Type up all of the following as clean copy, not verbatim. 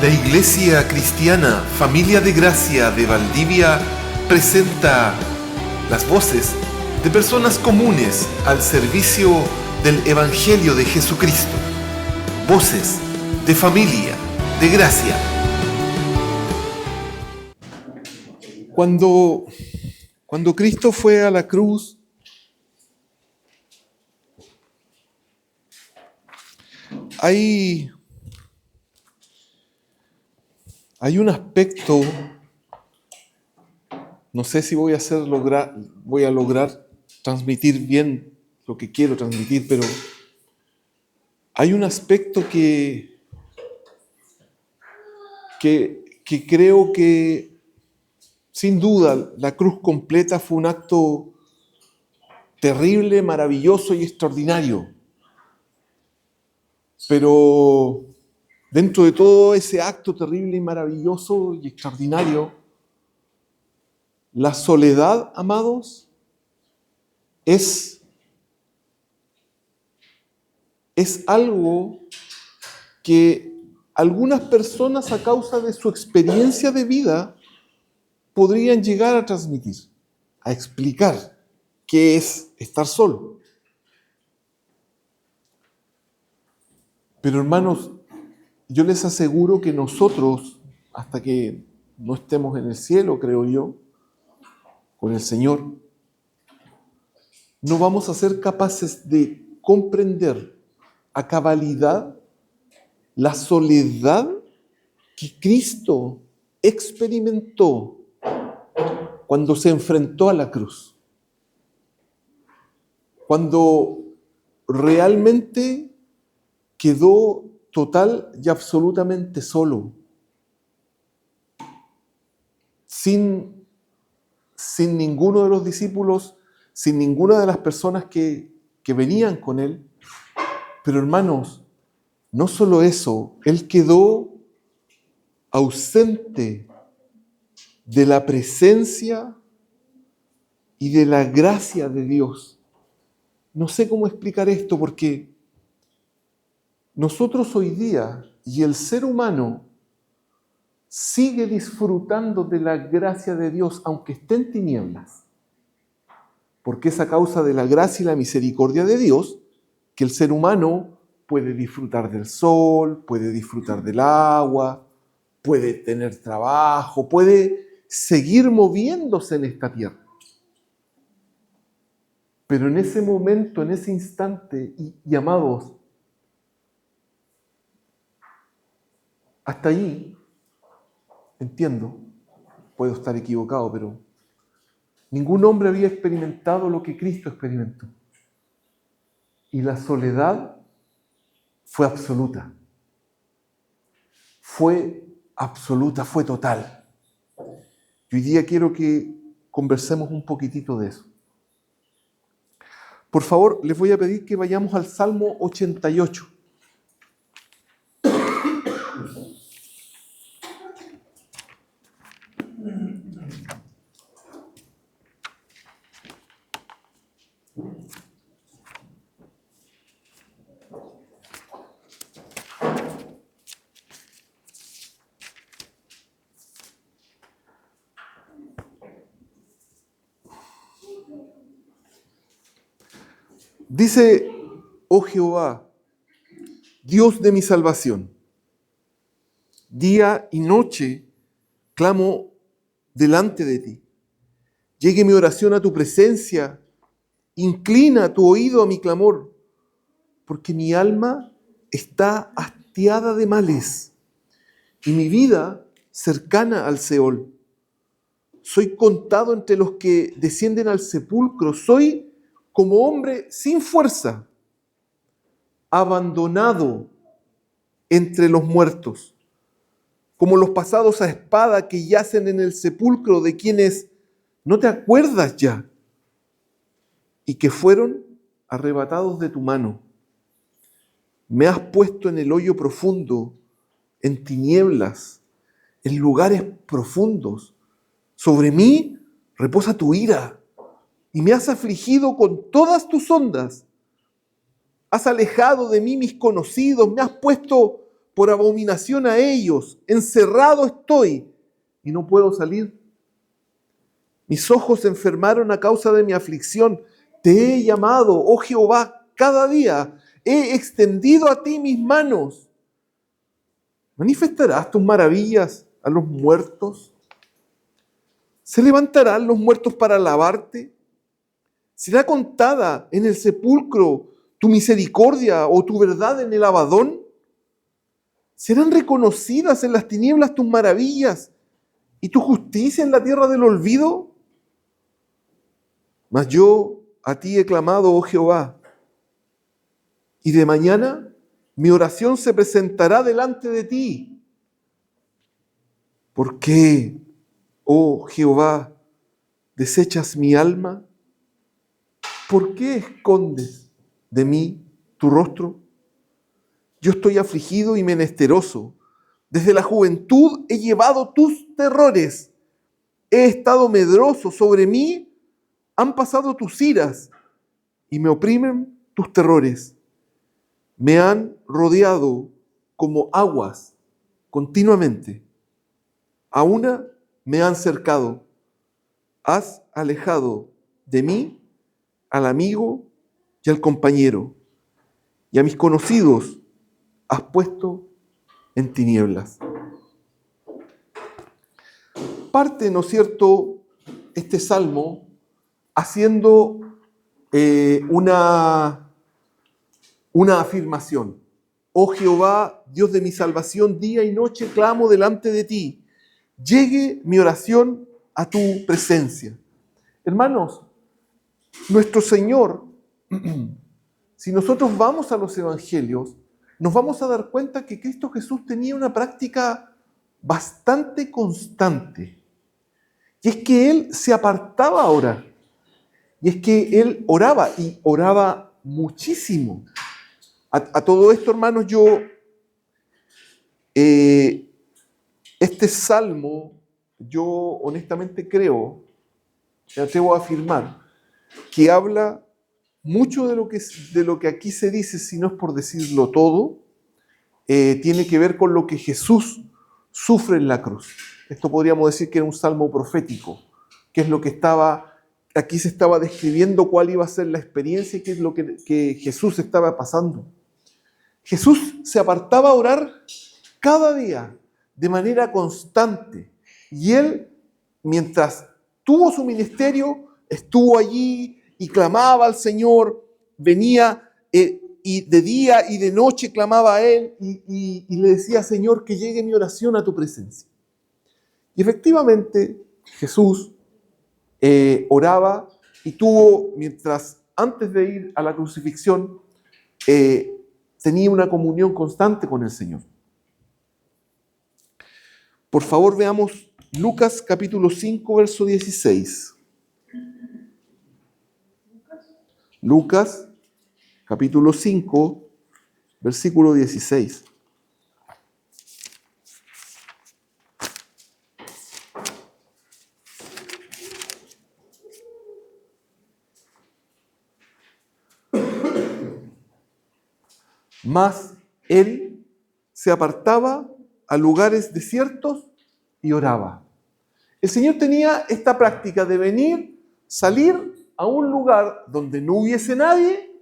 La Iglesia Cristiana Familia de Gracia de Valdivia presenta las voces de personas comunes al servicio del Evangelio de Jesucristo. Voces de familia de gracia. Cuando Cristo fue a la cruz, hay un aspecto, no sé si voy a lograr transmitir bien lo que quiero transmitir, pero hay un aspecto que creo que sin duda la cruz completa fue un acto terrible, maravilloso y extraordinario. Pero dentro de todo ese acto terrible y maravilloso y extraordinario, la soledad, amados, es algo que algunas personas, a causa de su experiencia de vida, podrían llegar a transmitir, a explicar qué es estar solo. Pero hermanos, yo les aseguro que nosotros, hasta que no estemos en el cielo, creo yo, con el Señor, no vamos a ser capaces de comprender a cabalidad la soledad que Cristo experimentó cuando se enfrentó a la cruz. Cuando realmente quedó total y absolutamente solo, sin ninguno de los discípulos, sin ninguna de las personas que venían con él. Pero hermanos, no solo eso, él quedó ausente de la presencia y de la gracia de Dios. No sé cómo explicar esto, porque nosotros hoy día, y el ser humano, sigue disfrutando de la gracia de Dios, aunque esté en tinieblas. Porque es a causa de la gracia y la misericordia de Dios que el ser humano puede disfrutar del sol, puede disfrutar del agua, puede tener trabajo, puede seguir moviéndose en esta tierra. Pero en ese momento, en ese instante, y amados, hasta ahí, entiendo, puedo estar equivocado, pero ningún hombre había experimentado lo que Cristo experimentó. Y la soledad fue absoluta. Fue absoluta, fue total. Y hoy día quiero que conversemos un poquitito de eso. Por favor, les voy a pedir que vayamos al Salmo 88. Dice: oh Jehová, Dios de mi salvación, día y noche clamo delante de ti. Llegue mi oración a tu presencia, inclina tu oído a mi clamor, porque mi alma está hastiada de males y mi vida cercana al Seol. Soy contado entre los que descienden al sepulcro, soy como hombre sin fuerza, abandonado entre los muertos, como los pasados a espada que yacen en el sepulcro, de quienes no te acuerdas ya y que fueron arrebatados de tu mano. Me has puesto en el hoyo profundo, en tinieblas, en lugares profundos. Sobre mí reposa tu ira y me has afligido con todas tus ondas. Has alejado de mí mis conocidos, me has puesto por abominación a ellos. Encerrado estoy y no puedo salir. Mis ojos se enfermaron a causa de mi aflicción. Te he llamado, oh Jehová, cada día. He extendido a ti mis manos. ¿Manifestarás tus maravillas a los muertos? ¿Se levantarán los muertos para alabarte? ¿Será contada en el sepulcro tu misericordia o tu verdad en el Abadón? ¿Serán reconocidas en las tinieblas tus maravillas y tu justicia en la tierra del olvido? Mas yo a ti he clamado, oh Jehová, y de mañana mi oración se presentará delante de ti. ¿Por qué, oh Jehová, desechas mi alma? ¿Por qué escondes de mí tu rostro? Yo estoy afligido y menesteroso. Desde la juventud he llevado tus terrores. He estado medroso. Sobre mí han pasado tus iras y me oprimen tus terrores. Me han rodeado como aguas continuamente. A una me han cercado. Has alejado de mí al amigo y al compañero, y a mis conocidos has puesto en tinieblas. Parte, ¿no es cierto?, este salmo haciendo una afirmación. Oh Jehová, Dios de mi salvación, día y noche clamo delante de ti. Llegue mi oración a tu presencia. Hermanos, nuestro Señor, si nosotros vamos a los evangelios, nos vamos a dar cuenta que Cristo Jesús tenía una práctica bastante constante. Y es que Él se apartaba a orar. Y es que Él oraba, y oraba muchísimo. A todo esto, hermanos, este salmo, yo honestamente creo, me atrevo a afirmar, que habla mucho de lo que aquí se dice, si no es por decirlo todo, tiene que ver con lo que Jesús sufre en la cruz. Esto podríamos decir que era un salmo profético, que es lo que aquí se estaba describiendo cuál iba a ser la experiencia y qué es lo que Jesús estaba pasando. Jesús se apartaba a orar cada día de manera constante, y Él, mientras tuvo su ministerio, estuvo allí y clamaba al Señor, venía y de día y de noche clamaba a Él y le decía, Señor, que llegue mi oración a tu presencia. Y efectivamente Jesús oraba y tuvo, antes de ir a la crucifixión, tenía una comunión constante con el Señor. Por favor, veamos Lucas capítulo 5, verso 16. Lucas, capítulo 5, versículo 16. Mas él se apartaba a lugares desiertos y oraba. El Señor tenía esta práctica de venir, salir a un lugar donde no hubiese nadie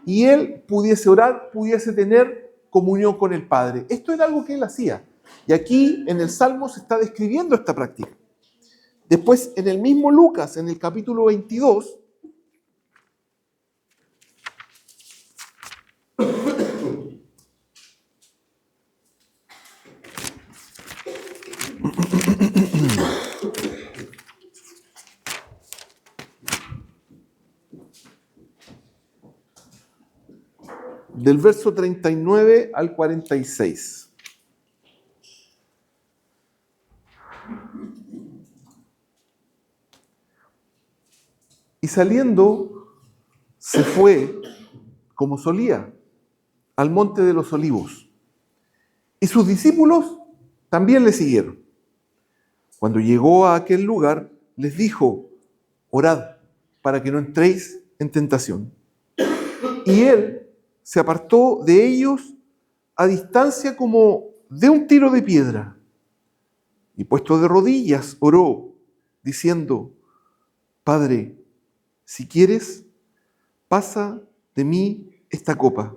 y Él pudiese orar, pudiese tener comunión con el Padre. Esto era algo que Él hacía. Y aquí en el Salmo se está describiendo esta práctica. Después, en el mismo Lucas, en el capítulo 22, del verso 39 al 46. Y saliendo, se fue, como solía, al monte de los olivos. Y sus discípulos también le siguieron. Cuando llegó a aquel lugar, les dijo, orad para que no entréis en tentación. Y él se apartó de ellos a distancia como de un tiro de piedra. Y puesto de rodillas, oró, diciendo: Padre, si quieres, pasa de mí esta copa,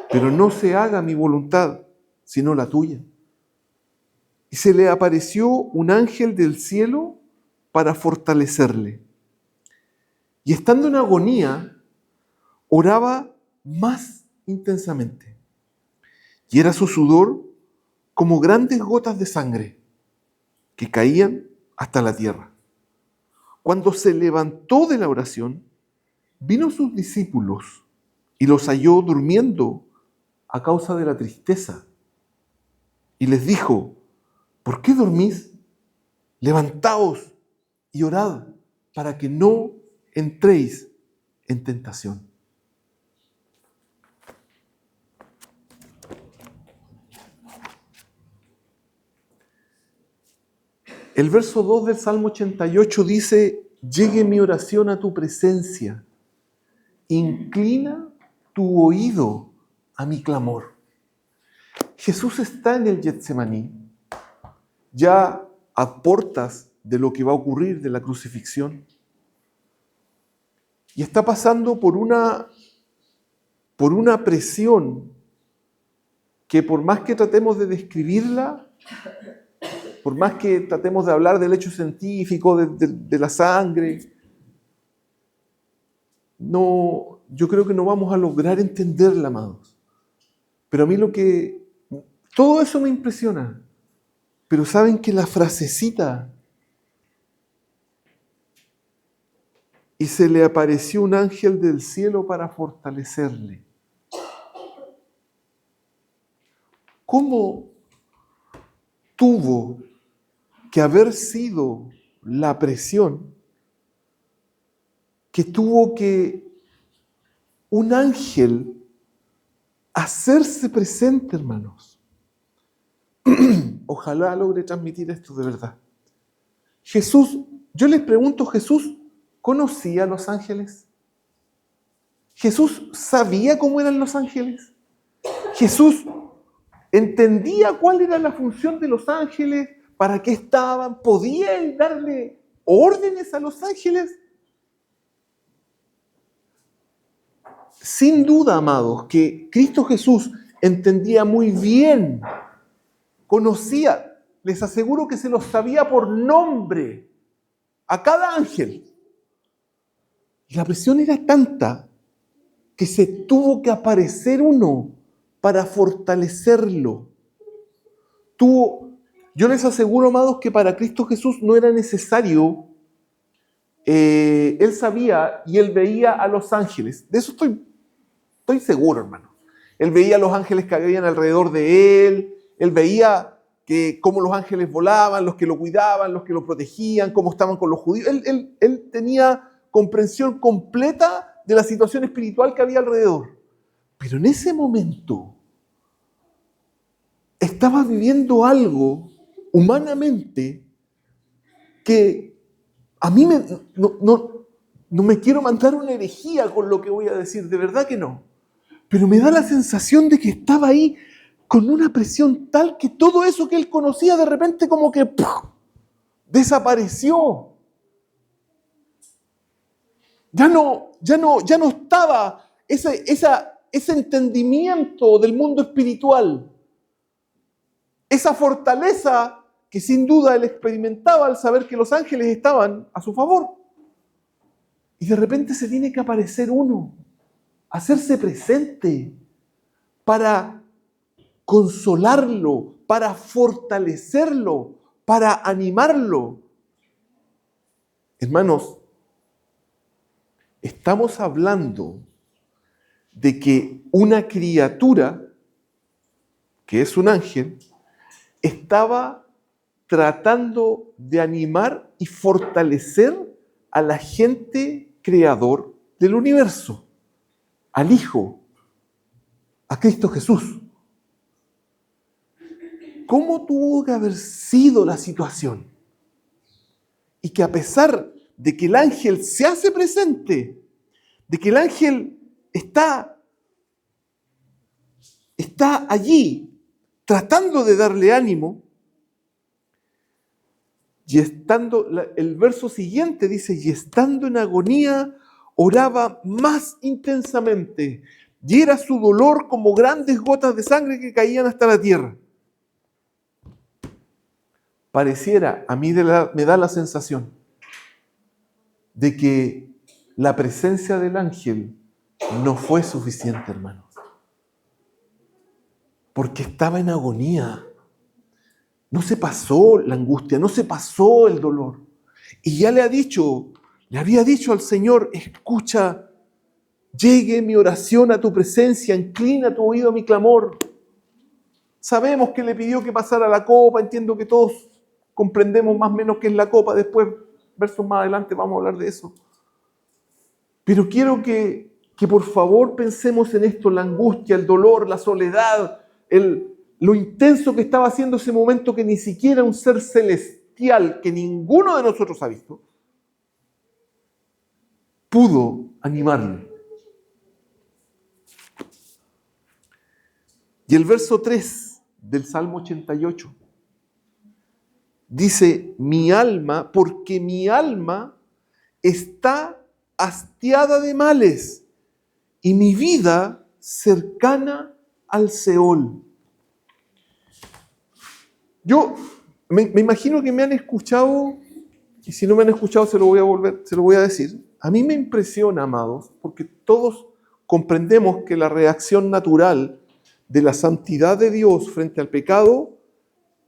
pero no se haga mi voluntad, sino la tuya. Y se le apareció un ángel del cielo para fortalecerle. Y estando en agonía, oraba más intensamente. Y era su sudor como grandes gotas de sangre que caían hasta la tierra. Cuando se levantó de la oración, vino sus discípulos y los halló durmiendo a causa de la tristeza. Y les dijo: ¿por qué dormís? Levantaos y orad para que no entréis en tentación. El verso 2 del Salmo 88 dice: llegue mi oración a tu presencia, inclina tu oído a mi clamor. Jesús está en el Getsemaní, ya a portas de lo que va a ocurrir de la crucifixión, y está pasando por una presión que, por más que tratemos de describirla, por más que tratemos de hablar del hecho científico, de la sangre, no, yo creo que no vamos a lograr entenderla, amados. Pero a mí todo eso me impresiona. Pero saben que la frasecita: y se le apareció un ángel del cielo para fortalecerle. ¿Cómo tuvo que haber sido la presión que tuvo que un ángel hacerse presente, hermanos? Ojalá logre transmitir esto de verdad. Jesús, yo les pregunto, ¿Jesús conocía a los ángeles? ¿Jesús sabía cómo eran los ángeles? ¿Jesús entendía cuál era la función de los ángeles? ¿Para qué estaban? ¿Podía él darle órdenes a los ángeles? Sin duda, amados, que Cristo Jesús entendía muy bien, conocía, les aseguro que se los sabía por nombre a cada ángel. Y la presión era tanta que se tuvo que aparecer uno para fortalecerlo. Yo les aseguro, amados, que para Cristo Jesús no era necesario. Él sabía y él veía a los ángeles. De eso estoy seguro, hermano. Él veía a los ángeles que habían alrededor de él. Él veía cómo los ángeles volaban, los que lo cuidaban, los que lo protegían, cómo estaban con los judíos. Él tenía comprensión completa de la situación espiritual que había alrededor. Pero en ese momento estaba viviendo algo humanamente que a mí no me quiero mandar una herejía con lo que voy a decir, de verdad que no. Pero me da la sensación de que estaba ahí con una presión tal que todo eso que él conocía de repente como que desapareció. Ya no estaba ese entendimiento del mundo espiritual, esa fortaleza que sin duda él experimentaba al saber que los ángeles estaban a su favor. Y de repente se tiene que aparecer uno, hacerse presente para consolarlo, para fortalecerlo, para animarlo. Hermanos, estamos hablando de que una criatura, que es un ángel, estaba tratando de animar y fortalecer al agente creador del universo, al Hijo, a Cristo Jesús. ¿Cómo tuvo que haber sido la situación? Y que a pesar de que el ángel se hace presente, de que el ángel está está allí tratando de darle ánimo. Y estando, el verso siguiente dice, y estando en agonía, oraba más intensamente, y era su dolor como grandes gotas de sangre que caían hasta la tierra. Pareciera, a mí me da la sensación de que la presencia del ángel no fue suficiente, hermanos, porque estaba en agonía. No se pasó la angustia, no se pasó el dolor. Y ya le había dicho al Señor, escucha, llegue mi oración a tu presencia, inclina tu oído a mi clamor. Sabemos que le pidió que pasara la copa, entiendo que todos comprendemos más o menos qué es la copa, después, versos más adelante, vamos a hablar de eso. Pero quiero que por favor pensemos en esto, la angustia, el dolor, la soledad, lo intenso que estaba haciendo ese momento que ni siquiera un ser celestial, que ninguno de nosotros ha visto, pudo animarle. Y el verso 3 del Salmo 88 dice, mi alma, porque mi alma está hastiada de males y mi vida cercana al Seol. Yo me imagino que me han escuchado, y si no me han escuchado se lo voy a decir. A mí me impresiona, amados, porque todos comprendemos que la reacción natural de la santidad de Dios frente al pecado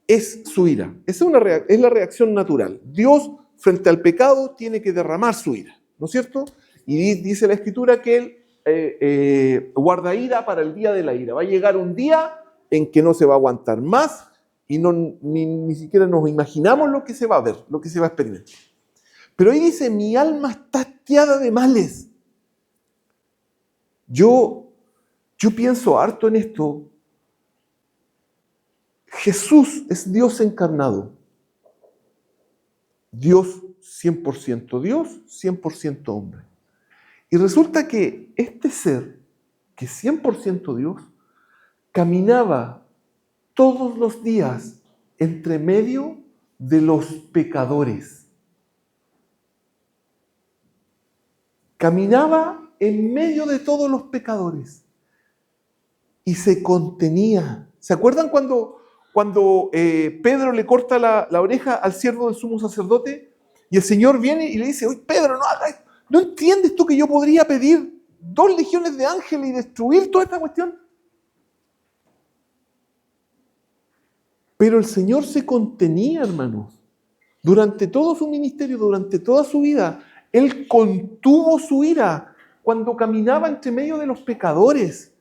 es su ira. Es la reacción natural. Dios frente al pecado tiene que derramar su ira, ¿no es cierto? Y dice la Escritura que Él guarda ira para el día de la ira. Va a llegar un día en que no se va a aguantar más y ni siquiera nos imaginamos lo que se va a ver, lo que se va a experimentar. Pero ahí dice, mi alma está hastiada de males. Yo pienso harto en esto. Jesús es Dios encarnado. Dios 100% Dios, 100% hombre. Y resulta que este ser, que es 100% Dios, caminaba todos los días entre medio de los pecadores. Caminaba en medio de todos los pecadores y se contenía. ¿Se acuerdan cuando Pedro le corta la oreja al siervo del sumo sacerdote y el Señor viene y le dice, oye Pedro, ¿no entiendes tú que yo podría pedir 2 legiones de ángeles y destruir toda esta cuestión? Pero el Señor se contenía, hermanos. Durante todo su ministerio, durante toda su vida, Él contuvo su ira cuando caminaba entre medio de los pecadores.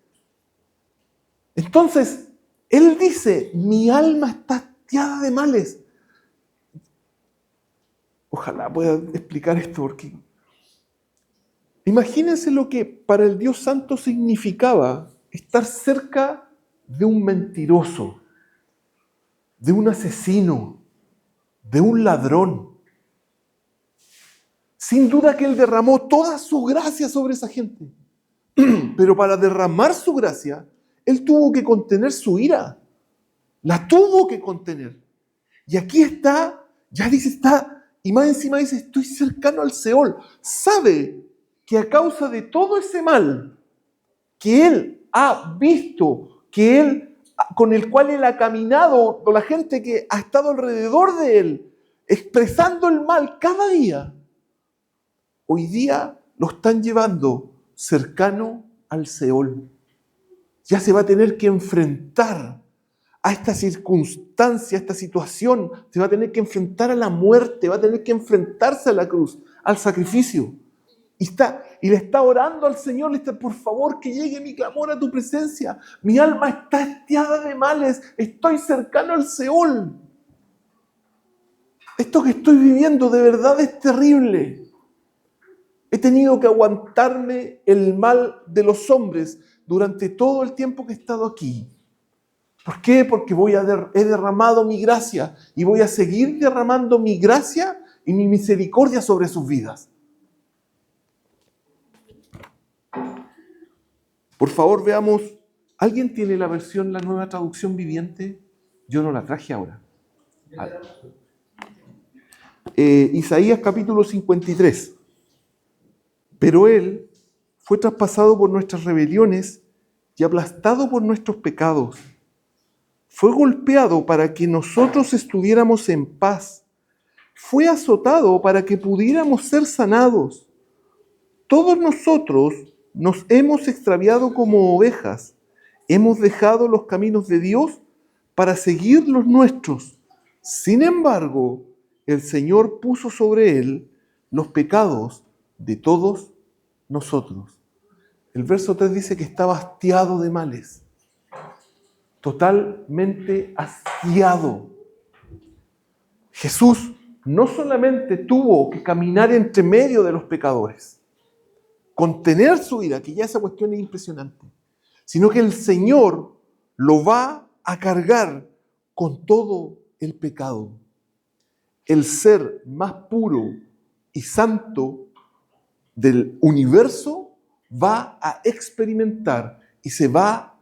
Entonces, Él dice, mi alma está hastiada de males. Ojalá pueda explicar esto, porque imagínense lo que para el Dios Santo significaba estar cerca de un mentiroso, de un asesino, de un ladrón. Sin duda que Él derramó toda su gracia sobre esa gente. Pero para derramar su gracia, Él tuvo que contener su ira. La tuvo que contener. Y aquí está, ya dice, y más encima dice, estoy cercano al Seol. Sabe que a causa de todo ese mal que Él ha visto, con el cual Él ha caminado, con la gente que ha estado alrededor de Él, expresando el mal cada día, hoy día lo están llevando cercano al Seol. Ya se va a tener que enfrentar a esta circunstancia, a esta situación. Se va a tener que enfrentar a la muerte, va a tener que enfrentarse a la cruz, al sacrificio. Y le está orando al Señor, le está, por favor, que llegue mi clamor a tu presencia. Mi alma está hastiada de males, estoy cercano al Seol. Esto que estoy viviendo de verdad es terrible. He tenido que aguantarme el mal de los hombres durante todo el tiempo que he estado aquí. ¿Por qué? Porque he derramado mi gracia y voy a seguir derramando mi gracia y mi misericordia sobre sus vidas. Por favor, veamos ¿Alguien tiene la versión, la nueva traducción viviente? Yo no la traje ahora. Isaías capítulo 53. Pero Él fue traspasado por nuestras rebeliones y aplastado por nuestros pecados. Fue golpeado para que nosotros estuviéramos en paz. Fue azotado para que pudiéramos ser sanados. Todos nosotros nos hemos extraviado como ovejas. Hemos dejado los caminos de Dios para seguir los nuestros. Sin embargo, el Señor puso sobre Él los pecados de todos nosotros. El verso 3 dice que estaba hastiado de males. Totalmente hastiado. Jesús no solamente tuvo que caminar entre medio de los pecadores, contener su ira, que ya esa cuestión es impresionante, sino que el Señor lo va a cargar con todo el pecado. El ser más puro y santo del universo va a experimentar y se va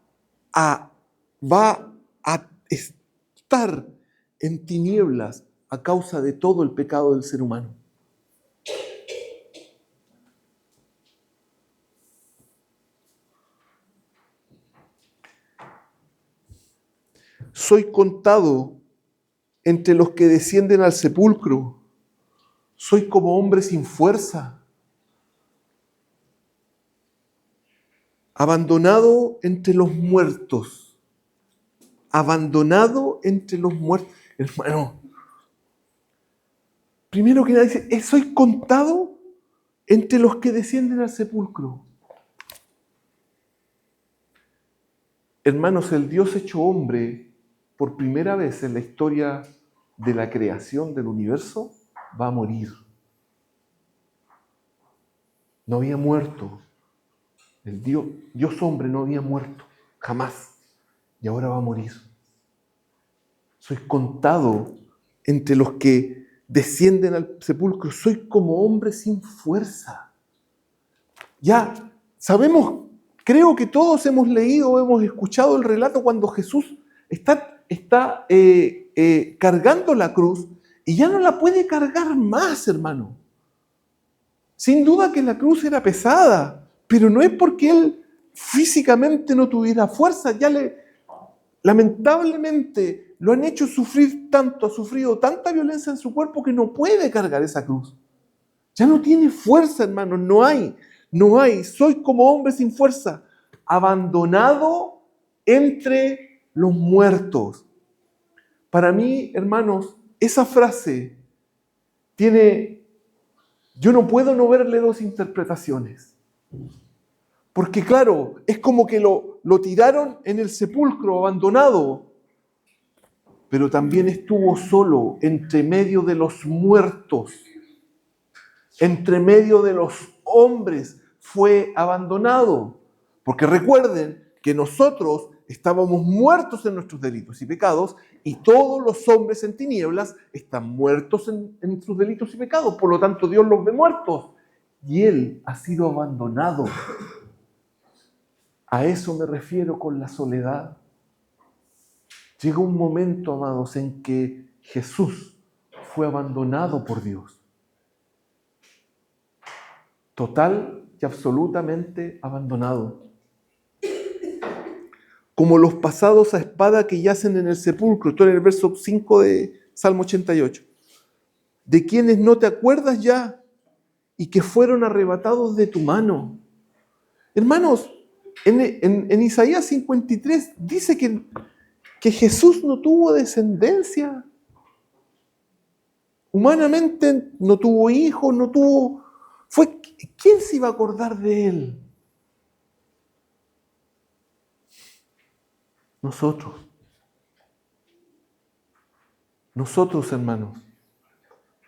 a estar en tinieblas a causa de todo el pecado del ser humano. Soy contado entre los que descienden al sepulcro. Soy como hombre sin fuerza, abandonado entre los muertos. Abandonado entre los muertos. Hermano, primero que nada dice, soy contado entre los que descienden al sepulcro. Hermanos, el Dios hecho hombre, por primera vez en la historia de la creación del universo, va a morir. No había muerto. El Dios hombre no había muerto, jamás. Y ahora va a morir. Soy contado entre los que descienden al sepulcro. Soy como hombre sin fuerza. Ya sabemos, creo que todos hemos leído, hemos escuchado el relato cuando Jesús está cargando la cruz y ya no la puede cargar más, hermano. Sin duda que la cruz era pesada, pero no es porque él físicamente no tuviera fuerza. Lamentablemente lo han hecho sufrir tanto, ha sufrido tanta violencia en su cuerpo que no puede cargar esa cruz. Ya no tiene fuerza, hermano, no hay. Soy como hombre sin fuerza, abandonado entre los muertos. Para mí, hermanos, esa frase yo no puedo no verle dos interpretaciones. Porque claro, es como que lo tiraron en el sepulcro abandonado, pero también estuvo solo entre medio de los muertos, entre medio de los hombres fue abandonado. Porque recuerden que nosotros estábamos muertos en nuestros delitos y pecados y todos los hombres en tinieblas están muertos en sus delitos y pecados. Por lo tanto, Dios los ve muertos y Él ha sido abandonado. A eso me refiero con la soledad. Llega un momento, amados, en que Jesús fue abandonado por Dios. Total y absolutamente abandonado. Como los pasados a espada que yacen en el sepulcro. Esto en el verso 5 de Salmo 88. De quienes no te acuerdas ya y que fueron arrebatados de tu mano. Hermanos, en Isaías 53 dice que Jesús no tuvo descendencia. Humanamente no tuvo hijos, ¿quién se iba a acordar de Él? Nosotros, hermanos,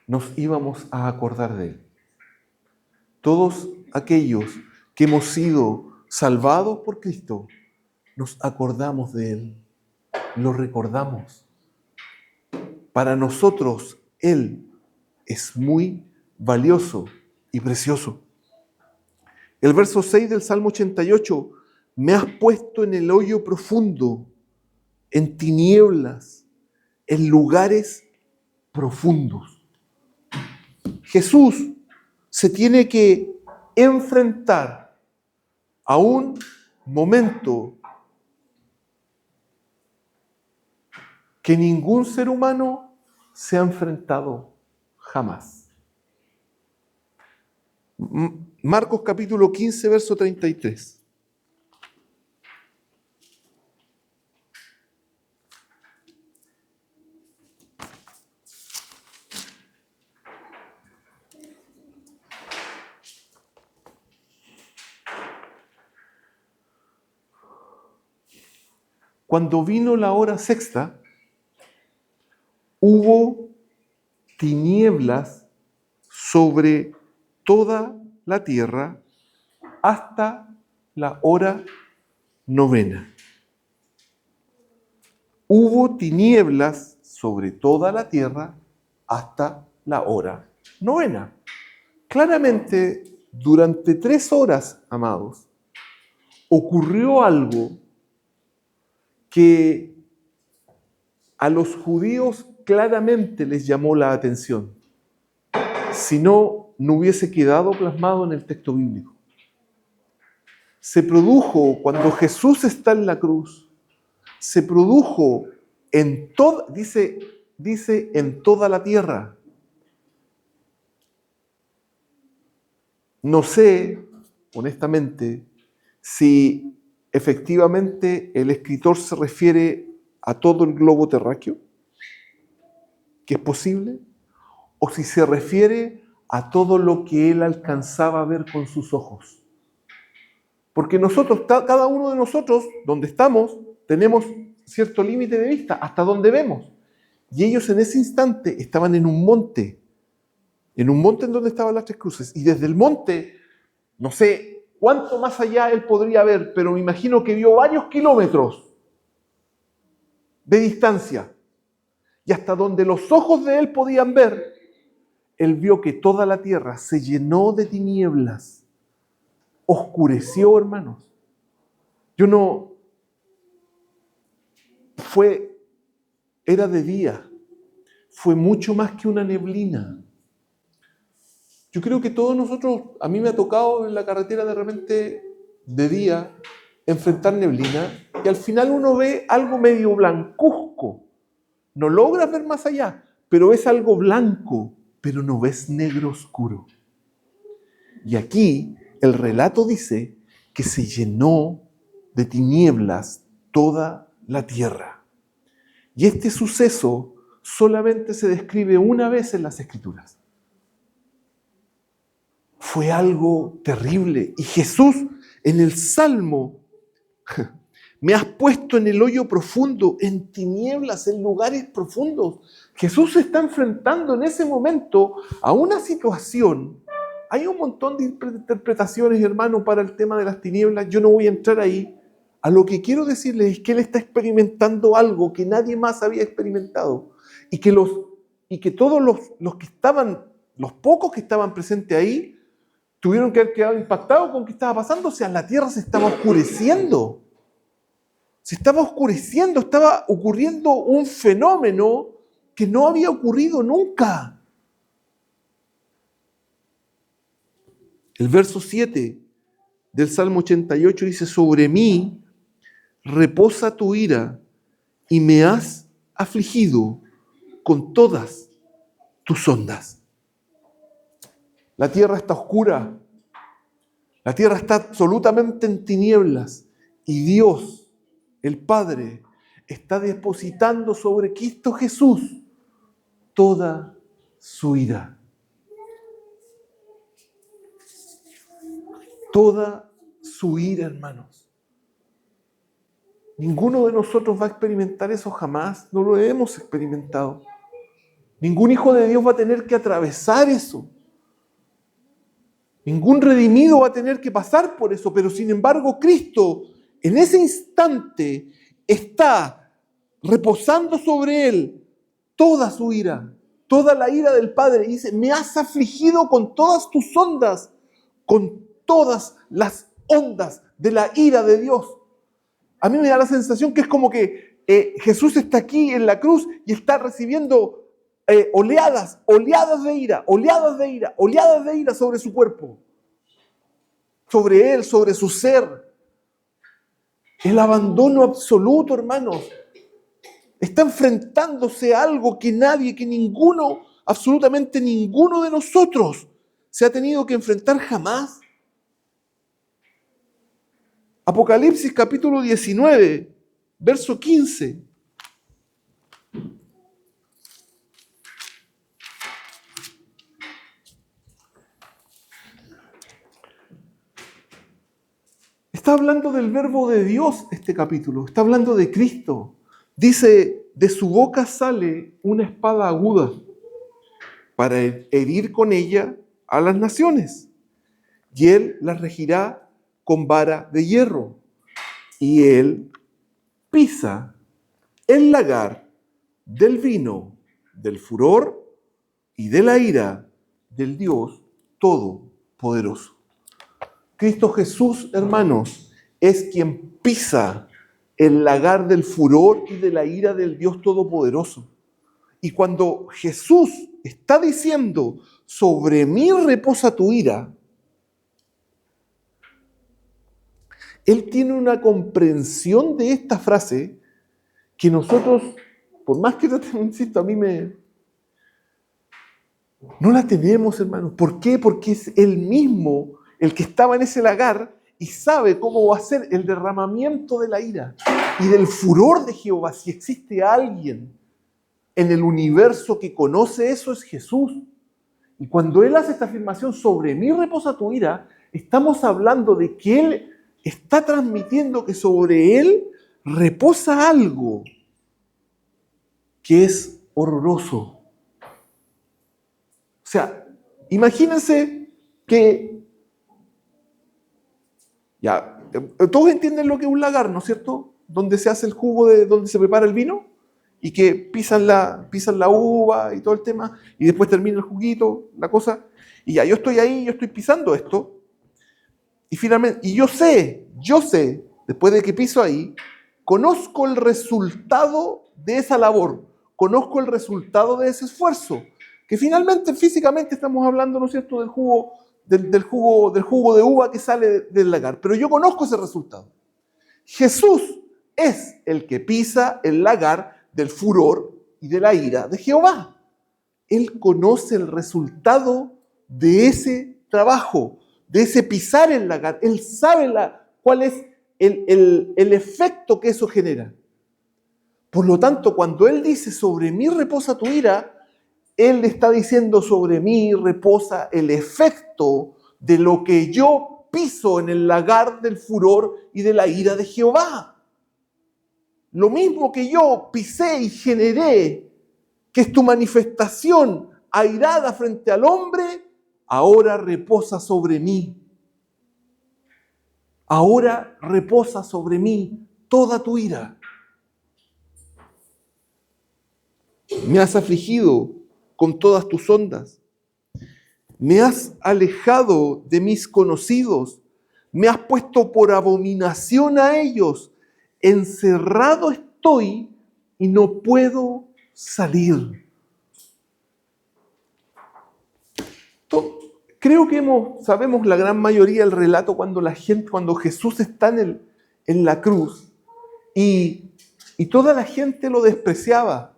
nos íbamos a acordar de Él. Todos aquellos que hemos sido salvados por Cristo, nos acordamos de Él, lo recordamos. Para nosotros, Él es muy valioso y precioso. El verso 6 del Salmo 88 Me has puesto en el hoyo profundo, en tinieblas, en lugares profundos. Jesús se tiene que enfrentar a un momento que ningún ser humano se ha enfrentado jamás. Marcos capítulo 15, verso 33. Cuando vino la hora sexta, hubo tinieblas sobre toda la tierra hasta la hora novena. Hubo tinieblas sobre toda la tierra hasta la hora novena. Claramente, durante 3 horas, amados, ocurrió algo que a los judíos claramente les llamó la atención. Si no, no hubiese quedado plasmado en el texto bíblico. Se produjo cuando Jesús está en la cruz, se produjo en toda, dice en toda la tierra. No sé, honestamente, si efectivamente el escritor se refiere a todo el globo terráqueo, que es posible, o si se refiere a todo lo que él alcanzaba a ver con sus ojos. Porque nosotros, cada uno de nosotros, donde estamos, tenemos cierto límite de vista, hasta donde vemos. Y ellos en ese instante estaban en un monte en donde estaban las 3 cruces. Y desde el monte, no sé cuánto más allá él podría ver, pero me imagino que vio varios kilómetros de distancia. Y hasta donde los ojos de él podían ver, él vio que toda la tierra se llenó de tinieblas. Oscureció, hermanos. Era de día. Fue mucho más que una neblina. Yo creo que todos nosotros, a mí me ha tocado en la carretera de repente, de día, enfrentar neblina, y al final uno ve algo medio blancuzco. No logras ver más allá, pero ves algo blanco, pero no ves negro oscuro. Y aquí el relato dice que se llenó de tinieblas toda la tierra. Y este suceso solamente se describe una vez en las Escrituras. Fue algo terrible. Y Jesús en el Salmo, me has puesto en el hoyo profundo, en tinieblas, en lugares profundos. Jesús se está enfrentando en ese momento a una situación. Hay un montón de interpretaciones, hermano, para el tema de las tinieblas. Yo no voy a entrar ahí. A lo que quiero decirles es que Él está experimentando algo que nadie más había experimentado. Y que todos los que estaban, los pocos que estaban presentes ahí, tuvieron que haber quedado impactados con qué estaba pasando. O sea, la tierra se estaba oscureciendo. Estaba ocurriendo un fenómeno que no había ocurrido nunca. El verso 7 del Salmo 88 dice: sobre mí reposa tu ira y me has afligido con todas tus ondas. La tierra está oscura, la tierra está absolutamente en tinieblas y Dios, el Padre, está depositando sobre Cristo Jesús toda su ira. Toda su ira, hermanos. Ninguno de nosotros va a experimentar eso jamás, no lo hemos experimentado. Ningún hijo de Dios va a tener que atravesar eso. Ningún redimido va a tener que pasar por eso, pero sin embargo Cristo en ese instante está reposando sobre él toda su ira, toda la ira del Padre. Y dice: me has afligido con todas tus ondas, con todas las ondas de la ira de Dios. A mí me da la sensación que es como que Jesús está aquí en la cruz y está recibiendo oleadas de ira, oleadas de ira sobre su cuerpo, sobre él, sobre su ser. El abandono absoluto, hermanos. Está enfrentándose a algo que nadie, que ninguno, absolutamente ninguno de nosotros se ha tenido que enfrentar jamás. Apocalipsis capítulo 19, verso 15. Está hablando del verbo de Dios este capítulo, está hablando de Cristo. Dice, de su boca sale una espada aguda para herir con ella a las naciones, y él las regirá con vara de hierro, y él pisa el lagar del vino, del furor y de la ira del Dios Todopoderoso. Cristo Jesús, hermanos, es quien pisa el lagar del furor y de la ira del Dios Todopoderoso. Y cuando Jesús está diciendo, sobre mí reposa tu ira, Él tiene una comprensión de esta frase que nosotros, por más que insisto, no la tenemos, hermanos. ¿Por qué? Porque es Él mismo el que estaba en ese lagar y sabe cómo va a ser el derramamiento de la ira y del furor de Jehová. Si existe alguien en el universo que conoce eso, es Jesús. Y cuando Él hace esta afirmación, sobre mí reposa tu ira, estamos hablando de que Él está transmitiendo que sobre Él reposa algo que es horroroso. O sea, imagínense que ya, todos entienden lo que es un lagar, ¿no es cierto? Donde se hace el jugo, donde se prepara el vino y que pisan la uva y todo el tema y después termina el juguito, la cosa. Y ya, yo estoy ahí, yo estoy pisando esto y finalmente, y yo sé, después de que piso ahí, conozco el resultado de esa labor, conozco el resultado de ese esfuerzo, que finalmente, físicamente estamos hablando, ¿no es cierto?, del jugo de uva que sale del lagar. Pero yo conozco ese resultado. Jesús es el que pisa el lagar del furor y de la ira de Jehová. Él conoce el resultado de ese trabajo, de ese pisar el lagar. Él sabe cuál es el efecto que eso genera. Por lo tanto, cuando Él dice, sobre mí reposa tu ira, Él está diciendo, sobre mí reposa el efecto de lo que yo piso en el lagar del furor y de la ira de Jehová. Lo mismo que yo pisé y generé, que es tu manifestación airada frente al hombre, ahora reposa sobre mí. Ahora reposa sobre mí toda tu ira. Me has afligido con todas tus ondas. Me has alejado de mis conocidos. Me has puesto por abominación a ellos. Encerrado estoy y no puedo salir. Creo que sabemos la gran mayoría del relato cuando Jesús está en la cruz y toda la gente lo despreciaba.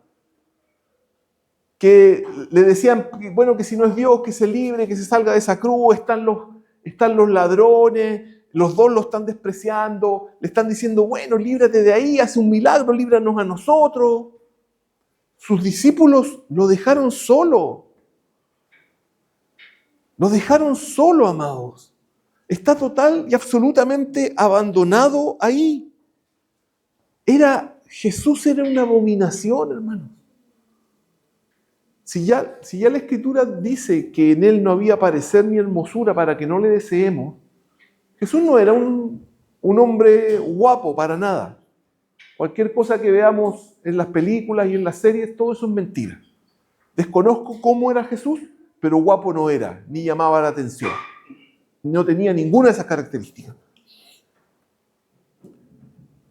Que le decían, bueno, que si no es Dios, que se libre, que se salga de esa cruz, están los ladrones, los dos lo están despreciando, le están diciendo, bueno, líbrate de ahí, hace un milagro, líbranos a nosotros. Sus discípulos lo dejaron solo. Lo dejaron solo, amados. Está total y absolutamente abandonado ahí. Jesús era una abominación, hermano. Si ya la Escritura dice que en Él no había parecer ni hermosura para que no le deseemos, Jesús no era un hombre guapo para nada. Cualquier cosa que veamos en las películas y en las series, todo eso es mentira. Desconozco cómo era Jesús, pero guapo no era, ni llamaba la atención. No tenía ninguna de esas características.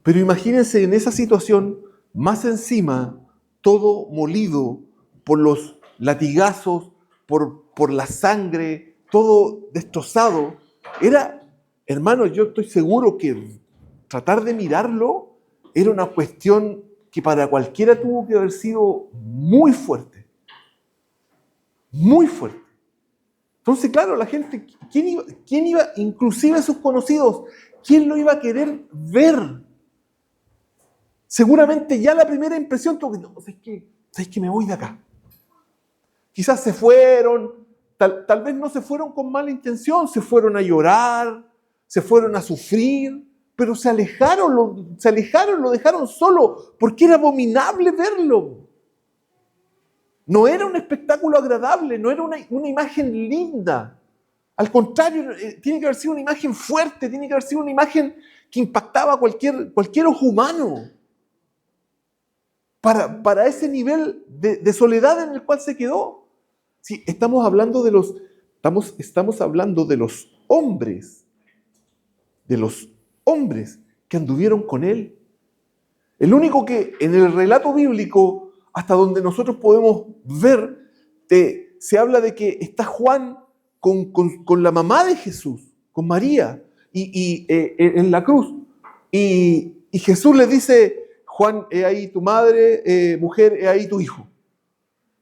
Pero imagínense en esa situación, más encima, todo molido por los latigazos, por la sangre, todo destrozado. Era, hermanos, yo estoy seguro que tratar de mirarlo era una cuestión que para cualquiera tuvo que haber sido muy fuerte. Muy fuerte. Entonces, claro, la gente, ¿quién iba, inclusive sus conocidos, quién lo iba a querer ver? Seguramente ya la primera impresión tuvo que, no, ¿sabes qué? Me voy de acá. Quizás se fueron, tal vez no se fueron con mala intención, se fueron a llorar, se fueron a sufrir, pero se alejaron, lo dejaron solo, porque era abominable verlo. No era un espectáculo agradable, no era una imagen linda. Al contrario, tiene que haber sido una imagen fuerte, tiene que haber sido una imagen que impactaba a cualquier ojo humano. Para ese nivel de soledad en el cual se quedó. Sí, estamos hablando de los hombres que anduvieron con él. El único que en el relato bíblico, hasta donde nosotros podemos ver, se habla de que está Juan con la mamá de Jesús, con María, en la cruz. Y Jesús le dice, Juan, he ahí tu madre, mujer, he ahí tu hijo.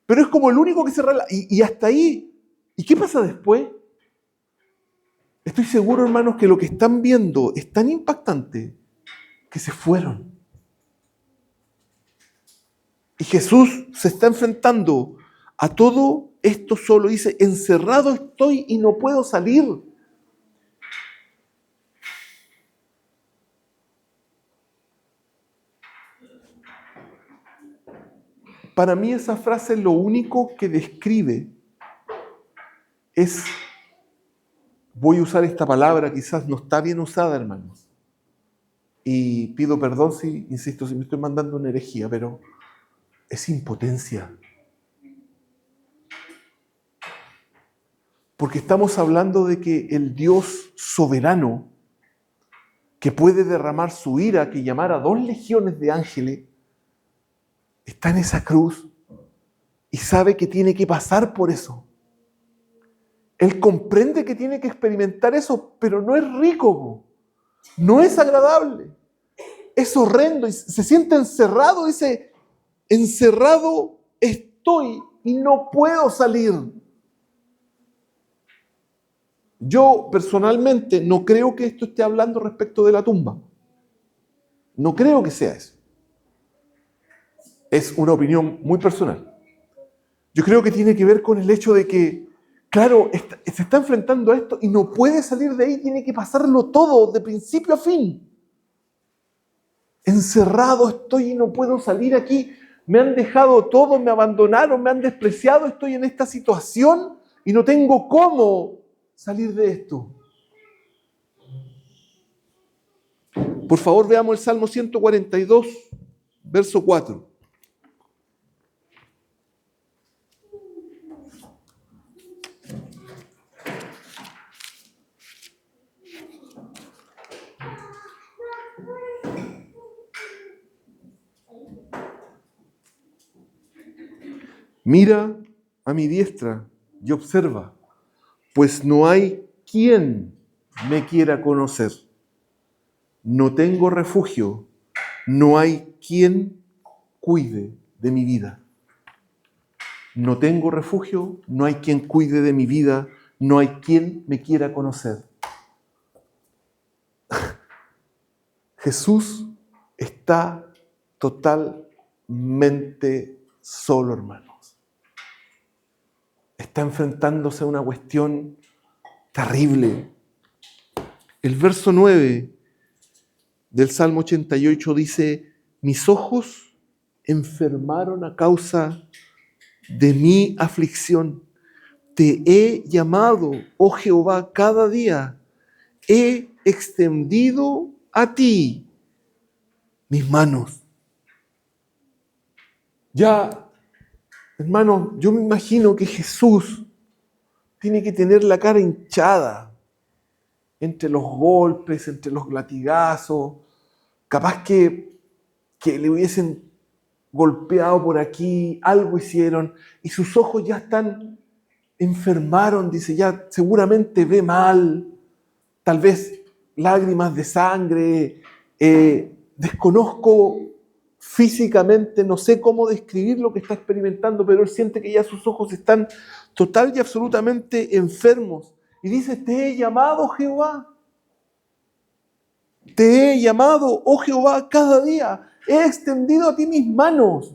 Pero es como el único que se relata. Y hasta ahí. ¿Y qué pasa después? Estoy seguro, hermanos, que lo que están viendo es tan impactante que se fueron. Y Jesús se está enfrentando a todo esto solo. Dice, encerrado estoy y no puedo salir. Para mí esa frase lo único que describe es, voy a usar esta palabra, quizás no está bien usada, hermanos. Y pido perdón si, insisto, si me estoy mandando una herejía, pero es impotencia. Porque estamos hablando de que el Dios soberano, que puede derramar su ira, que llamara a 2 legiones de ángeles, está en esa cruz y sabe que tiene que pasar por eso. Él comprende que tiene que experimentar eso, pero no es rico, no es agradable, es horrendo y se siente encerrado, dice, encerrado estoy y no puedo salir. Yo personalmente no creo que esto esté hablando respecto de la tumba. No creo que sea eso. Es una opinión muy personal. Yo creo que tiene que ver con el hecho de que, claro, se está enfrentando a esto y no puede salir de ahí, tiene que pasarlo todo, de principio a fin. Encerrado estoy y no puedo salir aquí. Me han dejado todo, me abandonaron, me han despreciado, estoy en esta situación y no tengo cómo salir de esto. Por favor, veamos el Salmo 142, verso 4. Mira a mi diestra y observa, pues no hay quien me quiera conocer. No tengo refugio, no hay quien cuide de mi vida. No tengo refugio, no hay quien cuide de mi vida, no hay quien me quiera conocer. Jesús está totalmente solo, hermanos. Está enfrentándose a una cuestión terrible. El verso 9 del Salmo 88 dice, mis ojos enfermaron a causa de mi aflicción. Te he llamado, oh Jehová, cada día. He extendido a ti mis manos. Ya, hermanos, yo me imagino que Jesús tiene que tener la cara hinchada entre los golpes, entre los latigazos, Capaz que le hubiesen golpeado por aquí, algo hicieron, y sus ojos ya están, enfermaron, dice, ya seguramente ve mal, tal vez lágrimas de sangre, desconozco físicamente, no sé cómo describir lo que está experimentando, pero él siente que ya sus ojos están total y absolutamente enfermos. Y dice, te he llamado, Jehová. Te he llamado, oh Jehová, cada día. He extendido a ti mis manos.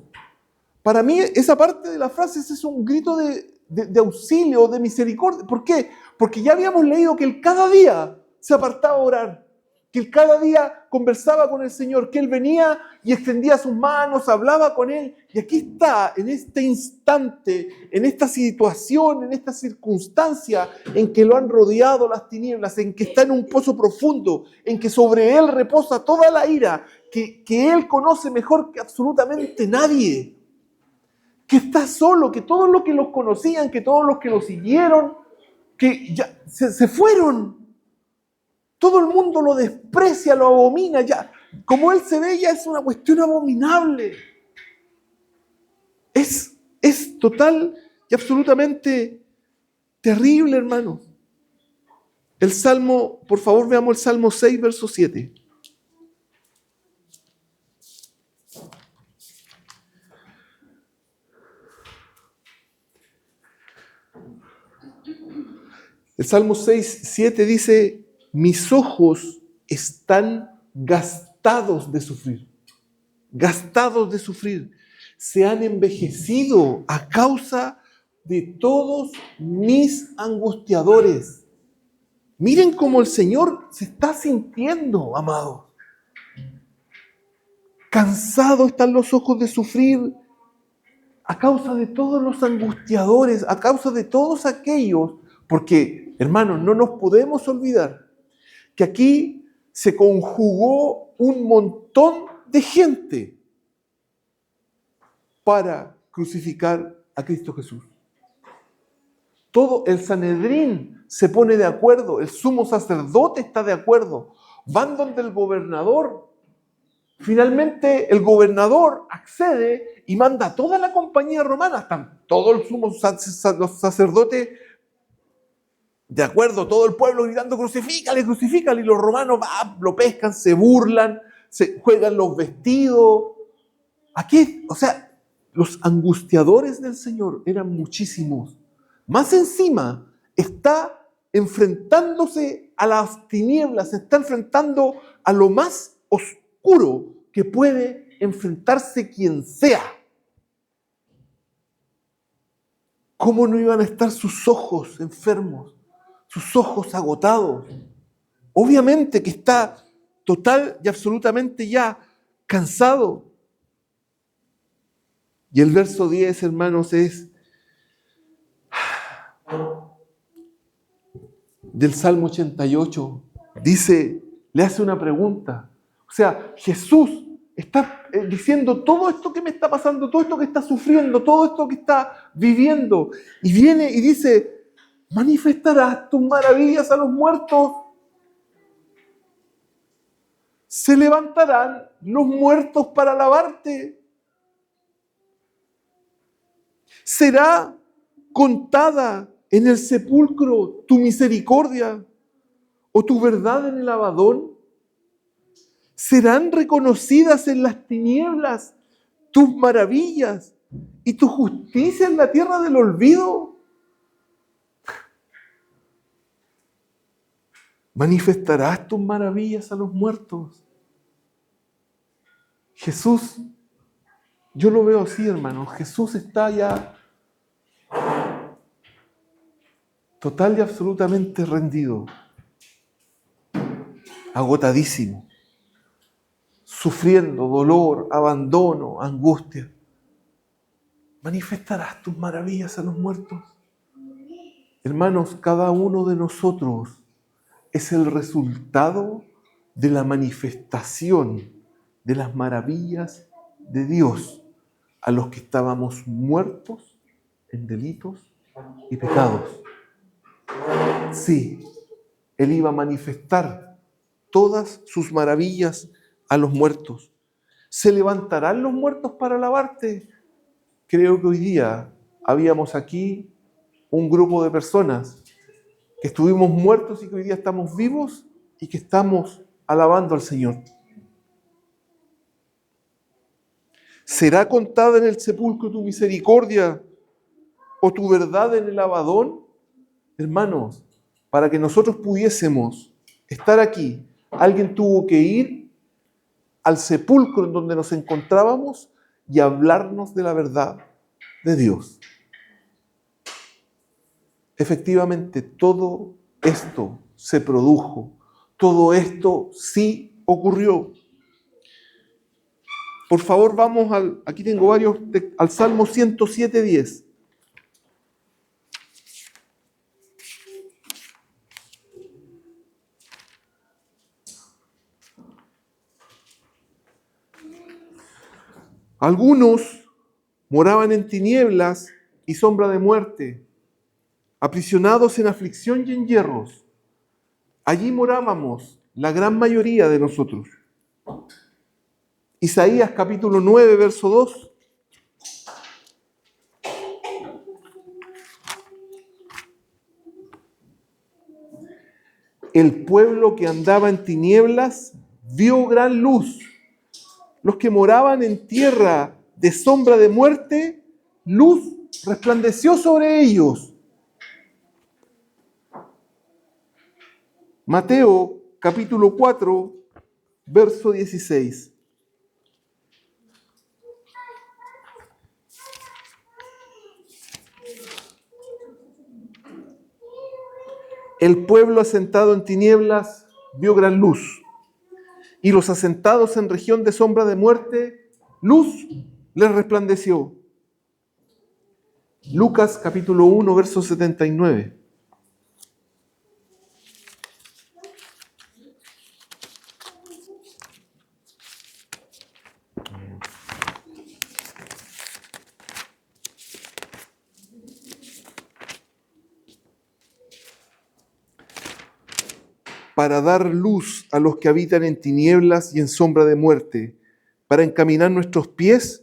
Para mí, esa parte de la frase es un grito de auxilio, de misericordia. ¿Por qué? Porque ya habíamos leído que él cada día se apartaba a orar, que él cada día conversaba con el Señor, que él venía y extendía sus manos, hablaba con él. Y aquí está, en este instante, en esta situación, en esta circunstancia en que lo han rodeado las tinieblas, en que está en un pozo profundo, en que sobre él reposa toda la ira, que él conoce mejor que absolutamente nadie. Que está solo, que todos los que los conocían, que todos los que lo siguieron, que ya se fueron. Todo el mundo lo desprecia, lo abomina. Ya, como él se ve, ya es una cuestión abominable. Es total y absolutamente terrible, hermanos. El Salmo, por favor, veamos el Salmo 6, verso 7. El Salmo 6, 7 dice, mis ojos están gastados de sufrir. Gastados de sufrir. Se han envejecido a causa de todos mis angustiadores. Miren cómo el Señor se está sintiendo, amados. Cansados están los ojos de sufrir a causa de todos los angustiadores, a causa de todos aquellos, porque, hermanos, no nos podemos olvidar que aquí se conjugó un montón de gente para crucificar a Cristo Jesús. Todo el Sanedrín se pone de acuerdo, el sumo sacerdote está de acuerdo, van donde el gobernador. Finalmente el gobernador accede y manda a toda la compañía romana, están todos los sacerdotes de acuerdo, todo el pueblo gritando crucifícale, crucifícale, y los romanos lo pescan, se burlan, se juegan los vestidos. Aquí, o sea, los angustiadores del Señor eran muchísimos. Más encima, está enfrentándose a las tinieblas, se está enfrentando a lo más oscuro que puede enfrentarse quien sea. ¿Cómo no iban a estar sus ojos enfermos, sus ojos agotados? Obviamente que está total y absolutamente ya cansado. Y el verso 10, hermanos, es del Salmo 88. Dice, le hace una pregunta. O sea, Jesús está diciendo todo esto que me está pasando, todo esto que está sufriendo, todo esto que está viviendo. Y viene y dice, manifestarás tus maravillas a los muertos. Se levantarán los muertos para alabarte. Será contada en el sepulcro tu misericordia o tu verdad en el Abadón. Serán reconocidas en las tinieblas tus maravillas y tu justicia en la tierra del olvido. Manifestarás tus maravillas a los muertos. Jesús, yo lo veo así, hermano. Jesús está ya total y absolutamente rendido, agotadísimo, sufriendo dolor, abandono, angustia. ¿Manifestarás tus maravillas a los muertos? Hermanos, cada uno de nosotros es el resultado de la manifestación de las maravillas de Dios a los que estábamos muertos en delitos y pecados. Sí, Él iba a manifestar todas sus maravillas a los muertos. ¿Se levantarán los muertos para alabarte? Creo que hoy día habíamos aquí un grupo de personas que estuvimos muertos y que hoy día estamos vivos y que estamos alabando al Señor. ¿Será contada en el sepulcro tu misericordia o tu verdad en el Abadón? Hermanos, para que nosotros pudiésemos estar aquí, alguien tuvo que ir al sepulcro en donde nos encontrábamos y hablarnos de la verdad de Dios. Efectivamente, todo esto se produjo, todo esto sí ocurrió. Por favor, vamos aquí tengo varios, al Salmo 107:10. Algunos moraban en tinieblas y sombra de muerte, aprisionados en aflicción y en hierros. Allí morábamos la gran mayoría de nosotros. Isaías capítulo 9, verso 2. El pueblo que andaba en tinieblas vio gran luz. Los que moraban en tierra de sombra de muerte, luz resplandeció sobre ellos. Mateo capítulo 4, verso 16. El pueblo asentado en tinieblas vio gran luz, y los asentados en región de sombra de muerte, luz les resplandeció. Lucas capítulo 1, verso 79. Para dar luz a los que habitan en tinieblas y en sombra de muerte, para encaminar nuestros pies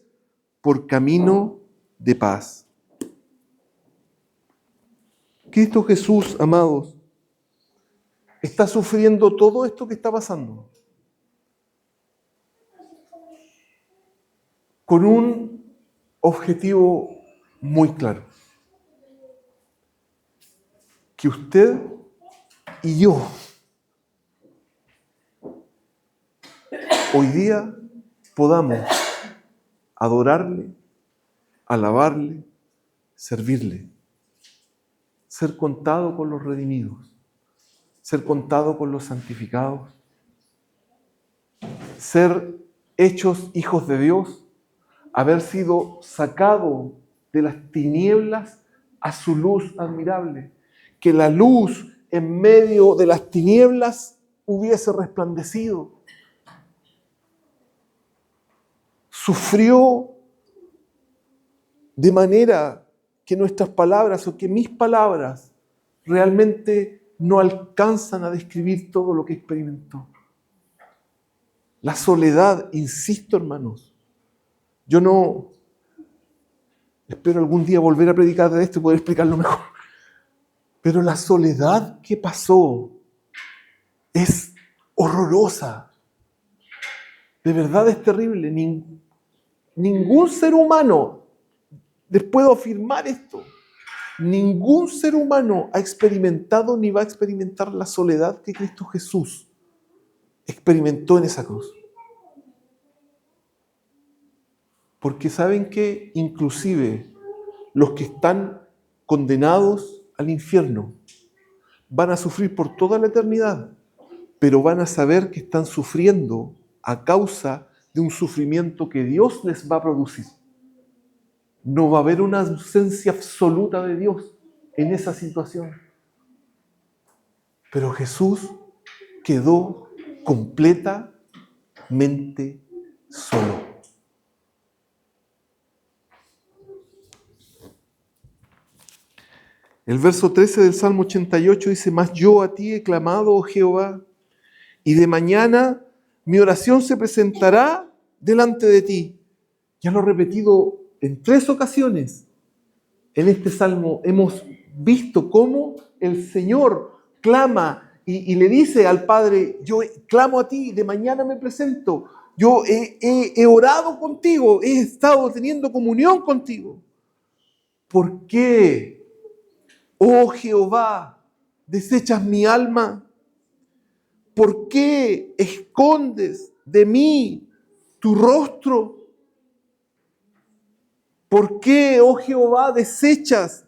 por camino de paz. Cristo Jesús, amados, está sufriendo todo esto que está pasando con un objetivo muy claro. Que usted y yo hoy día podamos adorarle, alabarle, servirle, ser contado con los redimidos, ser contado con los santificados, ser hechos hijos de Dios, haber sido sacado de las tinieblas a su luz admirable, que la luz en medio de las tinieblas hubiese resplandecido. Sufrió de manera que nuestras palabras o que mis palabras realmente no alcanzan a describir todo lo que experimentó. La soledad, insisto, hermanos, yo no espero algún día volver a predicar de esto y poder explicarlo mejor, pero la soledad que pasó es horrorosa, de verdad es terrible. Ningún ser humano, les puedo afirmar esto, ningún ser humano ha experimentado ni va a experimentar la soledad que Cristo Jesús experimentó en esa cruz. Porque saben que inclusive los que están condenados al infierno van a sufrir por toda la eternidad, pero van a saber que están sufriendo a causa de un sufrimiento que Dios les va a producir. No va a haber una ausencia absoluta de Dios en esa situación. Pero Jesús quedó completamente solo. El verso 13 del Salmo 88 dice: Mas yo a ti he clamado, oh Jehová, y de mañana mi oración se presentará delante de ti. Ya lo he repetido en 3 ocasiones. En este salmo hemos visto cómo el Señor clama y le dice al Padre, yo clamo a ti, de mañana me presento, yo he orado contigo, he estado teniendo comunión contigo. ¿Por qué, oh Jehová, desechas mi alma? ¿Por qué escondes de mí tu rostro? ¿Por qué, oh Jehová, desechas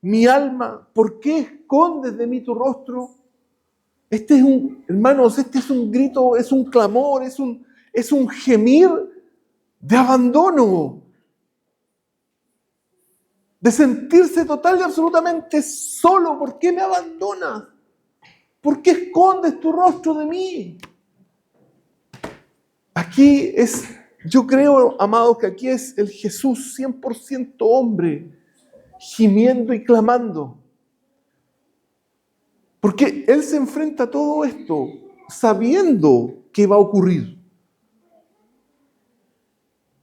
mi alma? ¿Por qué escondes de mí tu rostro? Hermanos, este es un grito, es un clamor, es un gemir de abandono, de sentirse total y absolutamente solo. ¿Por qué me abandonas? ¿Por qué escondes tu rostro de mí? Yo creo, amados, que aquí es el Jesús 100% hombre, gimiendo y clamando. Porque Él se enfrenta a todo esto sabiendo que va a ocurrir.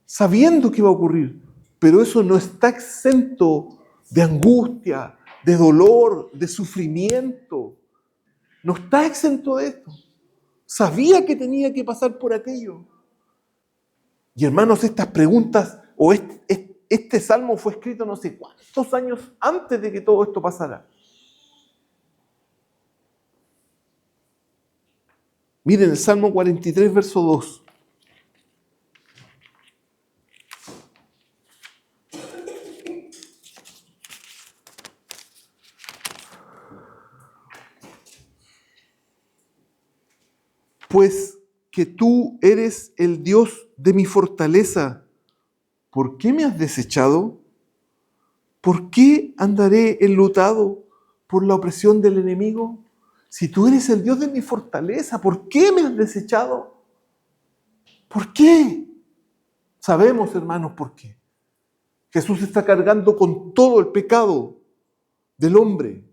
Sabiendo que va a ocurrir. Pero eso no está exento de angustia, de dolor, de sufrimiento. No está exento de esto. Sabía que tenía que pasar por aquello. Y hermanos, estas preguntas, o este salmo fue escrito no sé cuántos años antes de que todo esto pasara. Miren el Salmo 43, verso 2. Pues que tú eres el Dios de mi fortaleza, ¿por qué me has desechado? ¿Por qué andaré enlutado por la opresión del enemigo? Si tú eres el Dios de mi fortaleza, ¿por qué me has desechado? ¿Por qué? Sabemos, hermanos, por qué. Jesús está cargando con todo el pecado del hombre,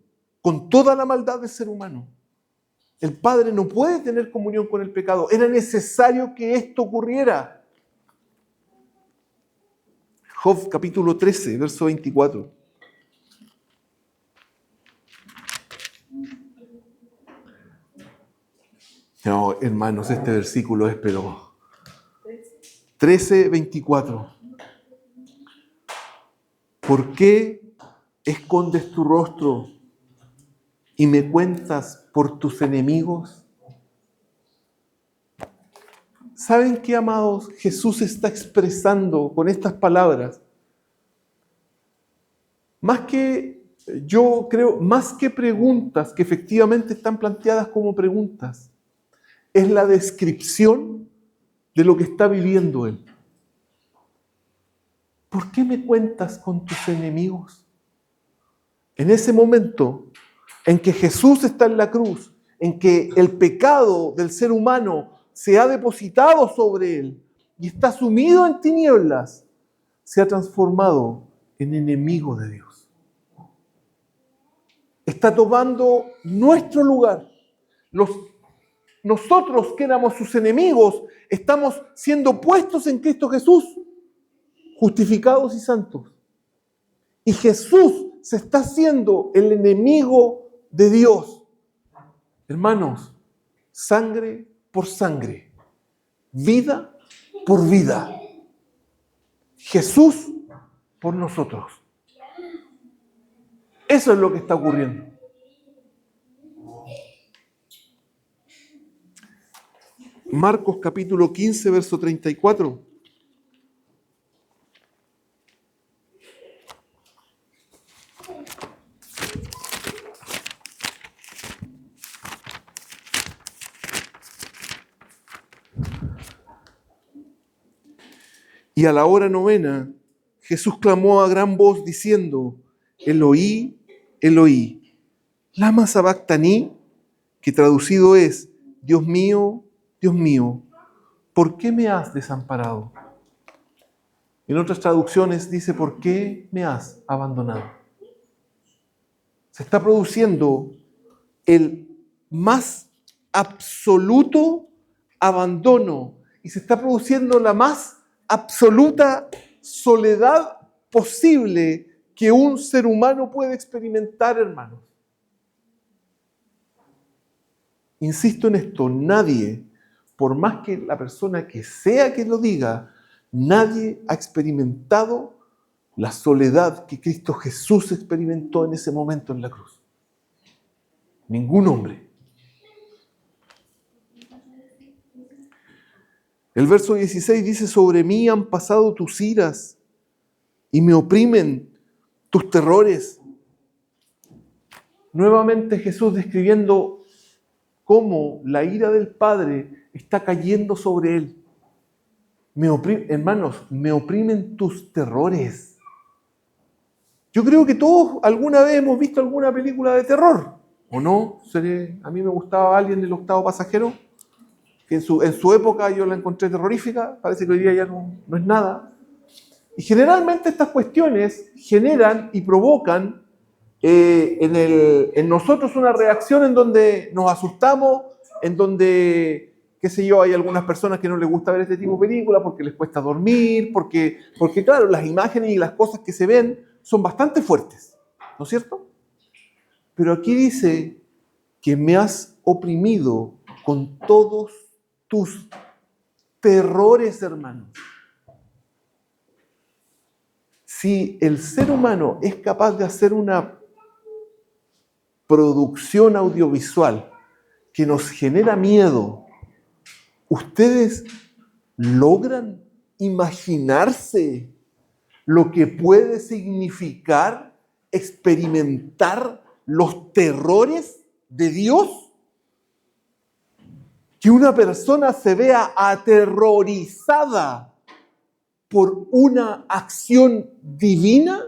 con toda la maldad del ser humano. El Padre no puede tener comunión con el pecado. Era necesario que esto ocurriera. Job capítulo 13, verso 24. No, hermanos, este versículo es pero 13, 24. ¿Por qué escondes tu rostro y me cuentas por tus enemigos? ¿Saben qué, amados? Jesús está expresando con estas palabras, más que preguntas que efectivamente están planteadas como preguntas, es la descripción de lo que está viviendo él. ¿Por qué me cuentas con tus enemigos? En ese momento en que Jesús está en la cruz, en que el pecado del ser humano se ha depositado sobre él y está sumido en tinieblas, se ha transformado en enemigo de Dios. Está tomando nuestro lugar. Nosotros que éramos sus enemigos, estamos siendo puestos en Cristo Jesús, justificados y santos. Y Jesús se está haciendo el enemigo de Dios. Hermanos, sangre por sangre, vida por vida. Jesús por nosotros. Eso es lo que está ocurriendo. Marcos capítulo 15, verso 34. Y a la hora 9, Jesús clamó a gran voz diciendo, Eloí, Eloí, lama sabactani, que traducido es, Dios mío, ¿por qué me has desamparado? En otras traducciones dice, ¿por qué me has abandonado? Se está produciendo el más absoluto abandono y se está produciendo la más absoluta soledad posible que un ser humano puede experimentar, hermanos. Insisto en esto, nadie, por más que la persona que sea que lo diga, nadie ha experimentado la soledad que Cristo Jesús experimentó en ese momento en la cruz. Ningún hombre. El verso 16 dice, sobre mí han pasado tus iras y me oprimen tus terrores. Nuevamente Jesús describiendo cómo la ira del Padre está cayendo sobre él. Hermanos, me oprimen tus terrores. Yo creo que todos alguna vez hemos visto alguna película de terror, ¿o no? A mí me gustaba Alien del octavo pasajero, que en su época yo la encontré terrorífica, parece que hoy día ya no es nada. Y generalmente estas cuestiones generan y provocan en nosotros una reacción en donde nos asustamos, en donde, qué sé yo, hay algunas personas que no les gusta ver este tipo de películas porque les cuesta dormir, porque claro, las imágenes y las cosas que se ven son bastante fuertes, ¿no es cierto? Pero aquí dice que me has oprimido con todos tus terrores, hermanos. Si el ser humano es capaz de hacer una producción audiovisual que nos genera miedo, ¿ustedes logran imaginarse lo que puede significar experimentar los terrores de Dios? Que una persona se vea aterrorizada por una acción divina.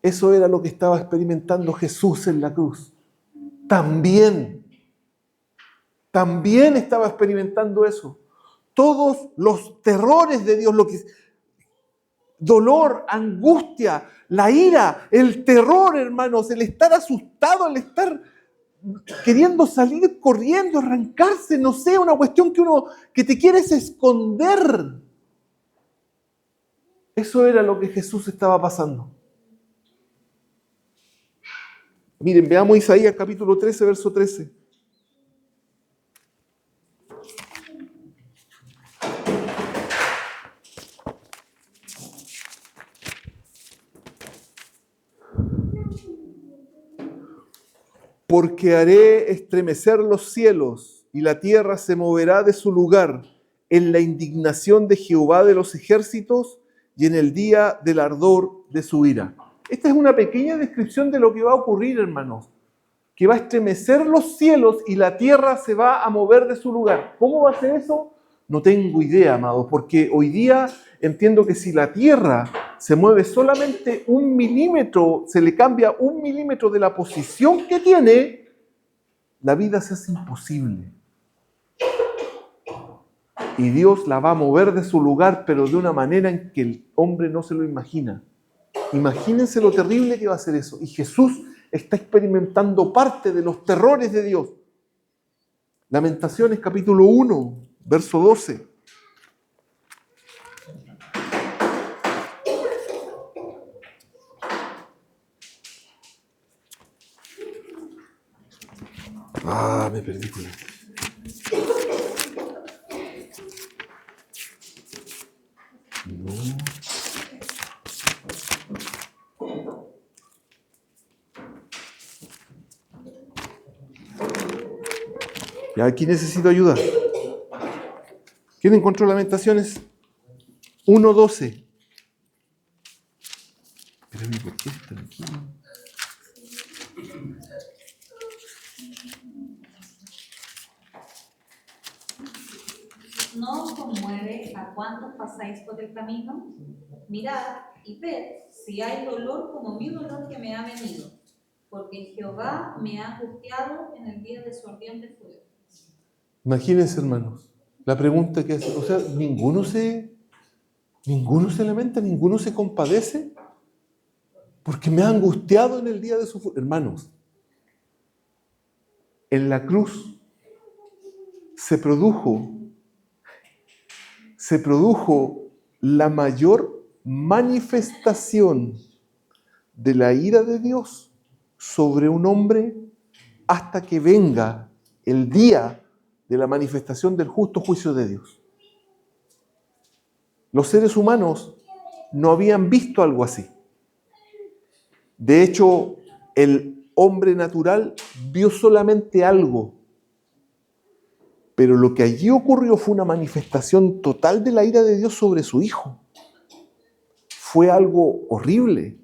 Eso era lo que estaba experimentando Jesús en la cruz. También estaba experimentando eso. Todos los terrores de Dios, dolor, angustia, la ira, el terror, hermanos, el estar asustado, el estar queriendo salir corriendo, arrancarse, no sé, una cuestión que te quieres esconder. Eso era lo que Jesús estaba pasando. Miren, veamos Isaías capítulo 13, verso 13. Porque haré estremecer los cielos y la tierra se moverá de su lugar en la indignación de Jehová de los ejércitos y en el día del ardor de su ira. Esta es una pequeña descripción de lo que va a ocurrir, hermanos. Que va a estremecer los cielos y la tierra se va a mover de su lugar. ¿Cómo va a ser eso? No tengo idea, amados, porque hoy día entiendo que si la tierra se mueve solamente 1 milímetro, se le cambia 1 milímetro de la posición que tiene, la vida se hace imposible. Y Dios la va a mover de su lugar, pero de una manera en que el hombre no se lo imagina. Imagínense lo terrible que va a ser eso. Y Jesús está experimentando parte de los terrores de Dios. Lamentaciones capítulo 1, verso 12. Me perdí con esto. No. Ya aquí necesito ayuda. ¿Quién encontró Lamentaciones 1:12? Espérame, ¿por qué está aquí? ¿No os conmueve a cuantos pasáis por el camino? Mirad y ved si hay dolor como mi dolor que me ha venido, porque Jehová me ha angustiado en el día de su ardiente fuego. Imagínense, hermanos, la pregunta que hace, o sea, ninguno se lamenta, ninguno se compadece, porque me ha angustiado en el día de su fuego. Hermanos, en la cruz, se produjo la mayor manifestación de la ira de Dios sobre un hombre hasta que venga el día de la manifestación del justo juicio de Dios. Los seres humanos no habían visto algo así. De hecho, el hombre natural vio solamente algo. Pero lo que allí ocurrió fue una manifestación total de la ira de Dios sobre su Hijo. Fue algo horrible.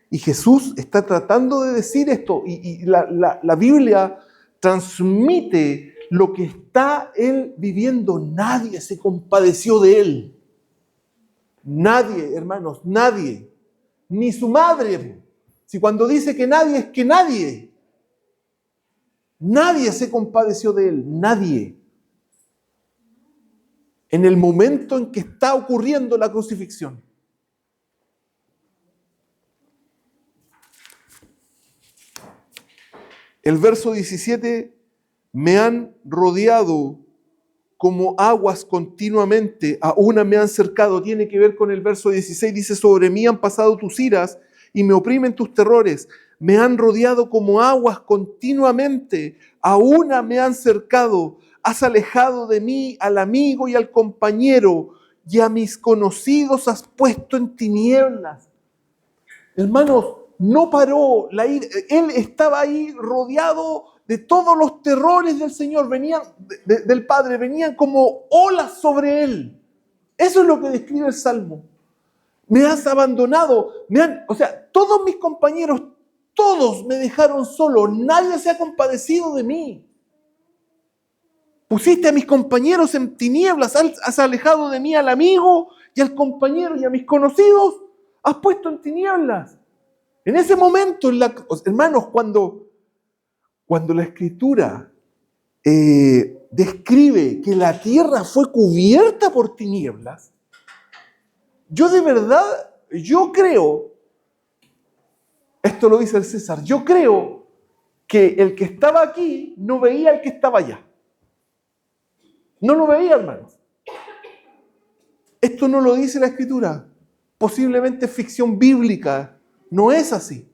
Y Jesús está tratando de decir esto. Y la Biblia transmite lo que está Él viviendo. Nadie se compadeció de Él. Nadie, hermanos, nadie. Ni su madre. Si cuando dice que nadie, es que nadie. Nadie se compadeció de Él. Nadie. En el momento en que está ocurriendo la crucifixión. El verso 17, me han rodeado como aguas continuamente, a una me han cercado. Tiene que ver con el verso 16, dice, sobre mí han pasado tus iras y me oprimen tus terrores. Me han rodeado como aguas continuamente, a una me han cercado. Has alejado de mí al amigo y al compañero, y a mis conocidos has puesto en tinieblas. Hermanos, no paró la ira. Él estaba ahí rodeado de todos los terrores del Señor, venían del Padre, venían como olas sobre él. Eso es lo que describe el Salmo. Me has abandonado, todos mis compañeros, todos me dejaron solo, nadie se ha compadecido de mí. Pusiste a mis compañeros en tinieblas, has alejado de mí al amigo y al compañero y a mis conocidos, has puesto en tinieblas. En ese momento, hermanos, cuando la Escritura describe que la tierra fue cubierta por tinieblas, yo creo, esto lo dice el César, yo creo que el que estaba aquí no veía al que estaba allá. No lo veía, hermanos. Esto no lo dice la Escritura. Posiblemente es ficción bíblica. No es así.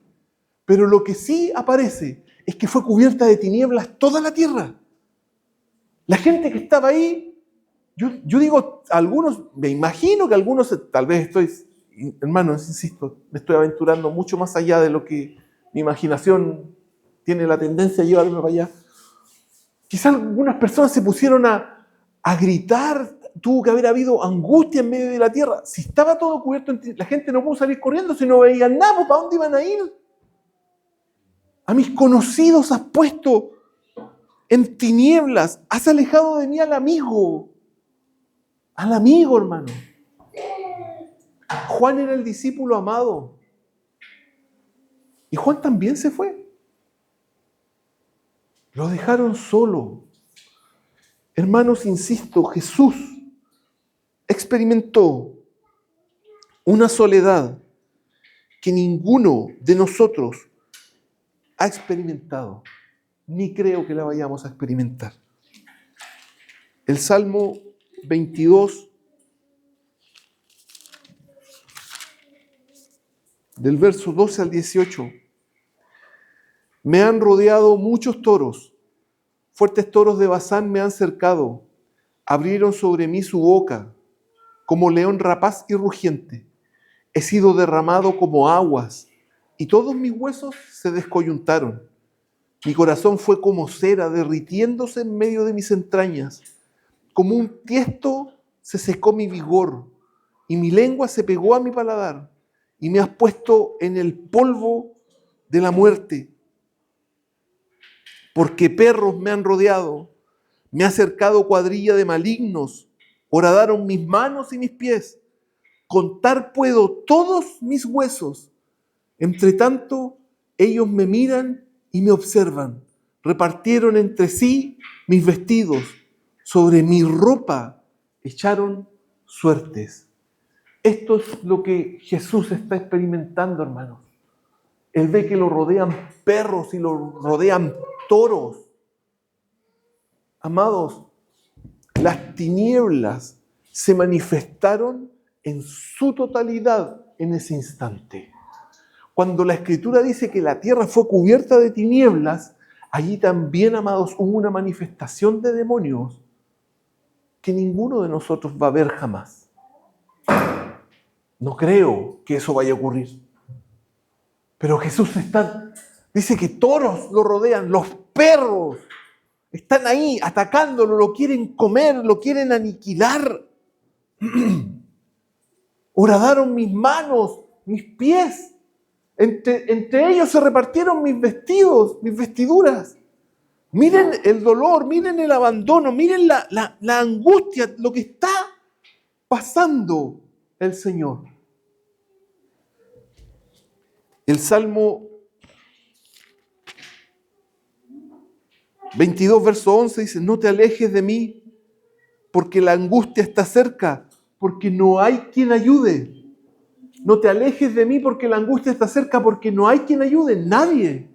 Pero lo que sí aparece es que fue cubierta de tinieblas toda la tierra. La gente que estaba ahí, yo digo, algunos, me imagino que algunos, tal vez hermanos, insisto, me estoy aventurando mucho más allá de lo que mi imaginación tiene la tendencia a llevarme para allá. Quizás algunas personas se pusieron a gritar, tuvo que haber habido angustia en medio de la tierra. Si estaba todo cubierto, la gente no pudo salir corriendo, si no veían nada, pues, ¿para dónde iban a ir? A mis conocidos has puesto en tinieblas, has alejado de mí al amigo, hermano. Juan era el discípulo amado, y Juan también se fue. Lo dejaron solo. Hermanos, insisto, Jesús experimentó una soledad que ninguno de nosotros ha experimentado, ni creo que la vayamos a experimentar. El Salmo 22, del verso 12 al 18, me han rodeado muchos toros, fuertes toros de Basán me han cercado, abrieron sobre mí su boca, como león rapaz y rugiente. He sido derramado como aguas, y todos mis huesos se descoyuntaron. Mi corazón fue como cera derritiéndose en medio de mis entrañas. Como un tiesto se secó mi vigor, y mi lengua se pegó a mi paladar, y me has puesto en el polvo de la muerte. Porque perros me han rodeado, me ha cercado cuadrilla de malignos, horadaron mis manos y mis pies. Contar puedo todos mis huesos. Entre tanto, ellos me miran y me observan. Repartieron entre sí mis vestidos. Sobre mi ropa echaron suertes. Esto es lo que Jesús está experimentando, hermanos. Él ve que lo rodean perros y lo rodean toros. Amados, Las tinieblas se manifestaron en su totalidad en ese instante. Cuando la Escritura dice que la tierra fue cubierta de tinieblas, allí también, amados, hubo una manifestación de demonios que ninguno de nosotros va a ver jamás. No creo que eso vaya a ocurrir. Pero Jesús dice que toros lo rodean, los perros están ahí atacándolo, lo quieren comer, lo quieren aniquilar. Horadaron mis manos, mis pies. Entre ellos se repartieron mis vestidos, mis vestiduras. Miren el dolor, miren el abandono, miren la angustia, lo que está pasando el Señor. El Salmo 22, verso 11 dice: no te alejes de mí, porque la angustia está cerca, porque no hay quien ayude. No te alejes de mí porque la angustia está cerca, porque no hay quien ayude. Nadie.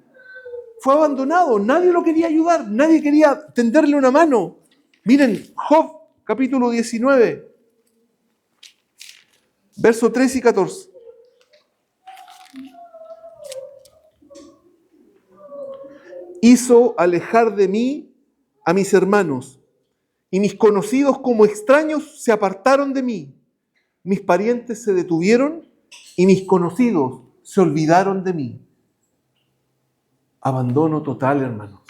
Fue abandonado, nadie lo quería ayudar, nadie quería tenderle una mano. Miren, Job, capítulo 19, verso 13 y 14. Hizo alejar de mí a mis hermanos, y mis conocidos como extraños se apartaron de mí. Mis parientes se detuvieron y mis conocidos se olvidaron de mí. Abandono total, hermanos.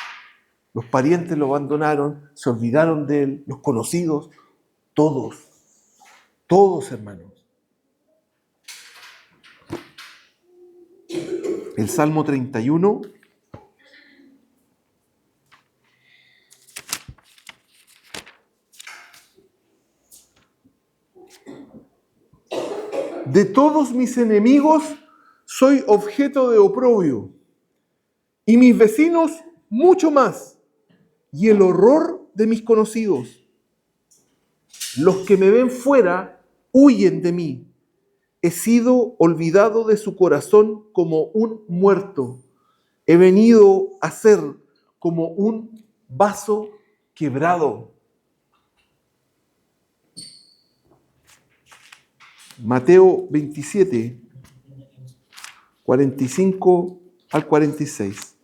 Los parientes lo abandonaron, se olvidaron de él, los conocidos, todos, hermanos. El Salmo 31. De todos mis enemigos soy objeto de oprobio, y mis vecinos mucho más, y el horror de mis conocidos. Los que me ven fuera huyen de mí. He sido olvidado de su corazón como un muerto. He venido a ser como un vaso quebrado. Mateo 27, 45 al 46.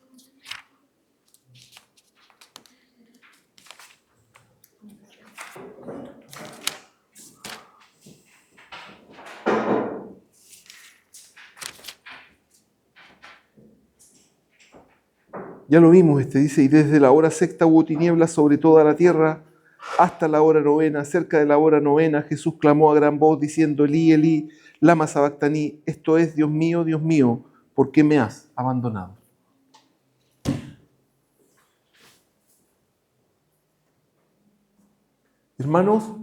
Ya lo vimos, dice: y desde la hora sexta hubo tinieblas sobre toda la tierra, hasta la hora novena. Cerca de la hora novena, Jesús clamó a gran voz diciendo: Elí, Elí, lama sabactaní. Esto es: Dios mío, ¿por qué me has abandonado? Hermanos,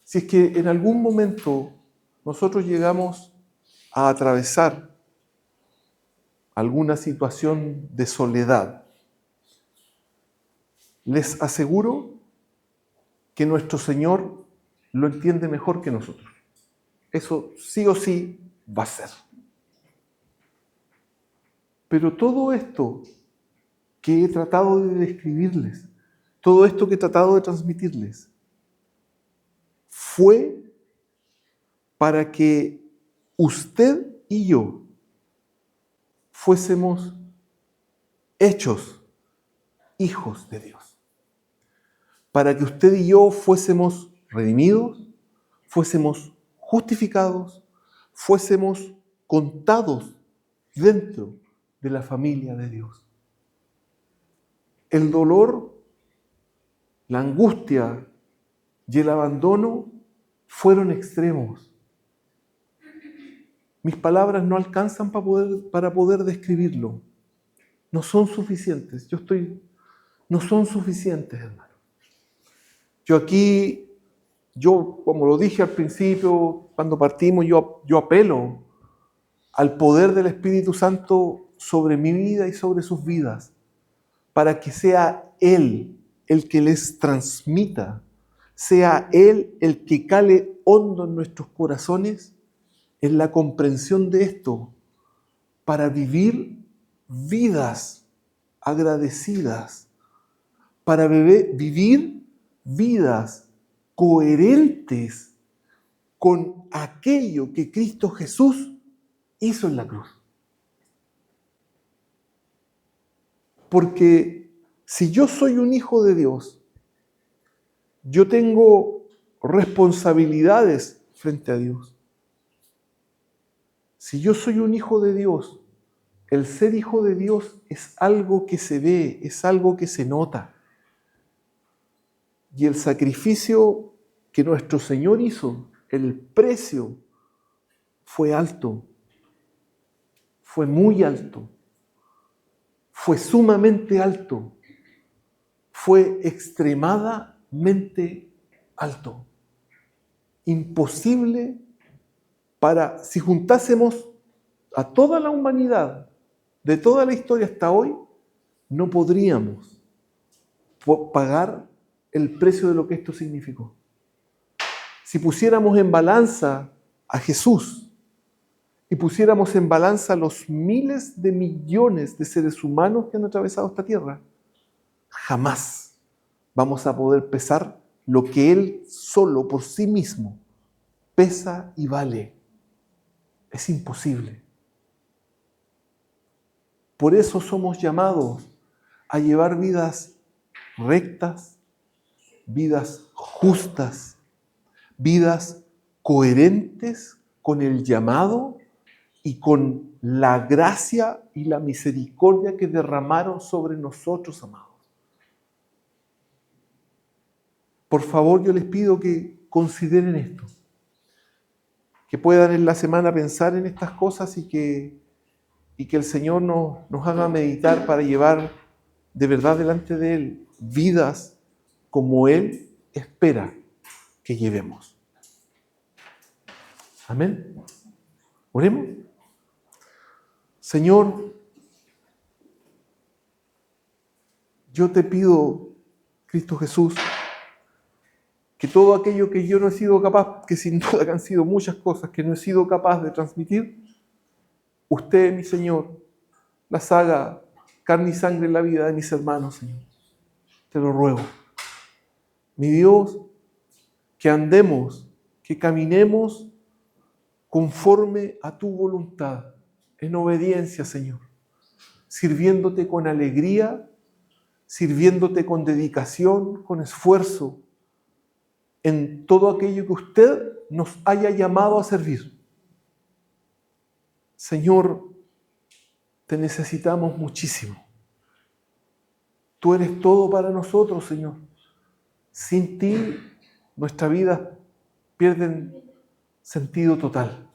si es que en algún momento nosotros llegamos a atravesar alguna situación de soledad, les aseguro que nuestro Señor lo entiende mejor que nosotros. Eso sí o sí va a ser. Pero todo esto que he tratado de describirles, todo esto que he tratado de transmitirles, fue para que usted y yo fuésemos hechos hijos de Dios. Para que usted y yo fuésemos redimidos, fuésemos justificados, fuésemos contados dentro de la familia de Dios. El dolor, la angustia y el abandono fueron extremos. Mis palabras no alcanzan para poder describirlo. No son suficientes. No son suficientes, hermano. Yo, como lo dije al principio, cuando partimos, yo apelo al poder del Espíritu Santo sobre mi vida y sobre sus vidas, para que sea Él el que les transmita, sea Él el que cale hondo en nuestros corazones en la comprensión de esto, para vivir vidas agradecidas, para vivir vidas coherentes con aquello que Cristo Jesús hizo en la cruz. Porque si yo soy un hijo de Dios, yo tengo responsabilidades frente a Dios. Si yo soy un hijo de Dios, el ser hijo de Dios es algo que se ve, es algo que se nota. Y el sacrificio que nuestro Señor hizo, el precio, fue alto, fue muy alto, fue sumamente alto, fue extremadamente alto. Imposible para, si juntásemos a toda la humanidad, de toda la historia hasta hoy, no podríamos pagar el precio de lo que esto significó. Si pusiéramos en balanza a Jesús y pusiéramos en balanza los miles de millones de seres humanos que han atravesado esta tierra, jamás vamos a poder pesar lo que Él solo por sí mismo pesa y vale. Es imposible. Por eso somos llamados a llevar vidas rectas, vidas justas, vidas coherentes con el llamado y con la gracia y la misericordia que derramaron sobre nosotros, amados. Por favor, yo les pido que consideren esto, que puedan en la semana pensar en estas cosas y que el Señor nos haga meditar para llevar de verdad delante de Él vidas como Él espera que llevemos. Amén. Oremos. Señor, yo te pido, Cristo Jesús, que todo aquello que yo no he sido capaz, que sin duda que han sido muchas cosas que no he sido capaz de transmitir, usted, mi Señor, las haga carne y sangre en la vida de mis hermanos, Señor. Te lo ruego. Mi Dios, que andemos, que caminemos conforme a tu voluntad, en obediencia, Señor, sirviéndote con alegría, sirviéndote con dedicación, con esfuerzo, en todo aquello que usted nos haya llamado a servir. Señor, te necesitamos muchísimo. Tú eres todo para nosotros, Señor. Sin ti, nuestra vida pierde sentido total.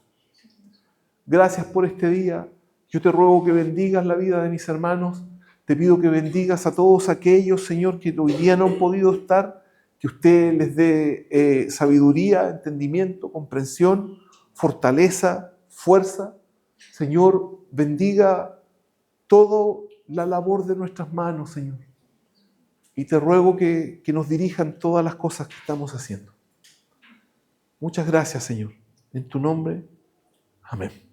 Gracias por este día. Yo te ruego que bendigas la vida de mis hermanos. Te pido que bendigas a todos aquellos, Señor, que hoy día no han podido estar, que usted les dé sabiduría, entendimiento, comprensión, fortaleza, fuerza. Señor, bendiga toda la labor de nuestras manos, Señor. Y te ruego que nos dirijan todas las cosas que estamos haciendo. Muchas gracias, Señor. En tu nombre, amén.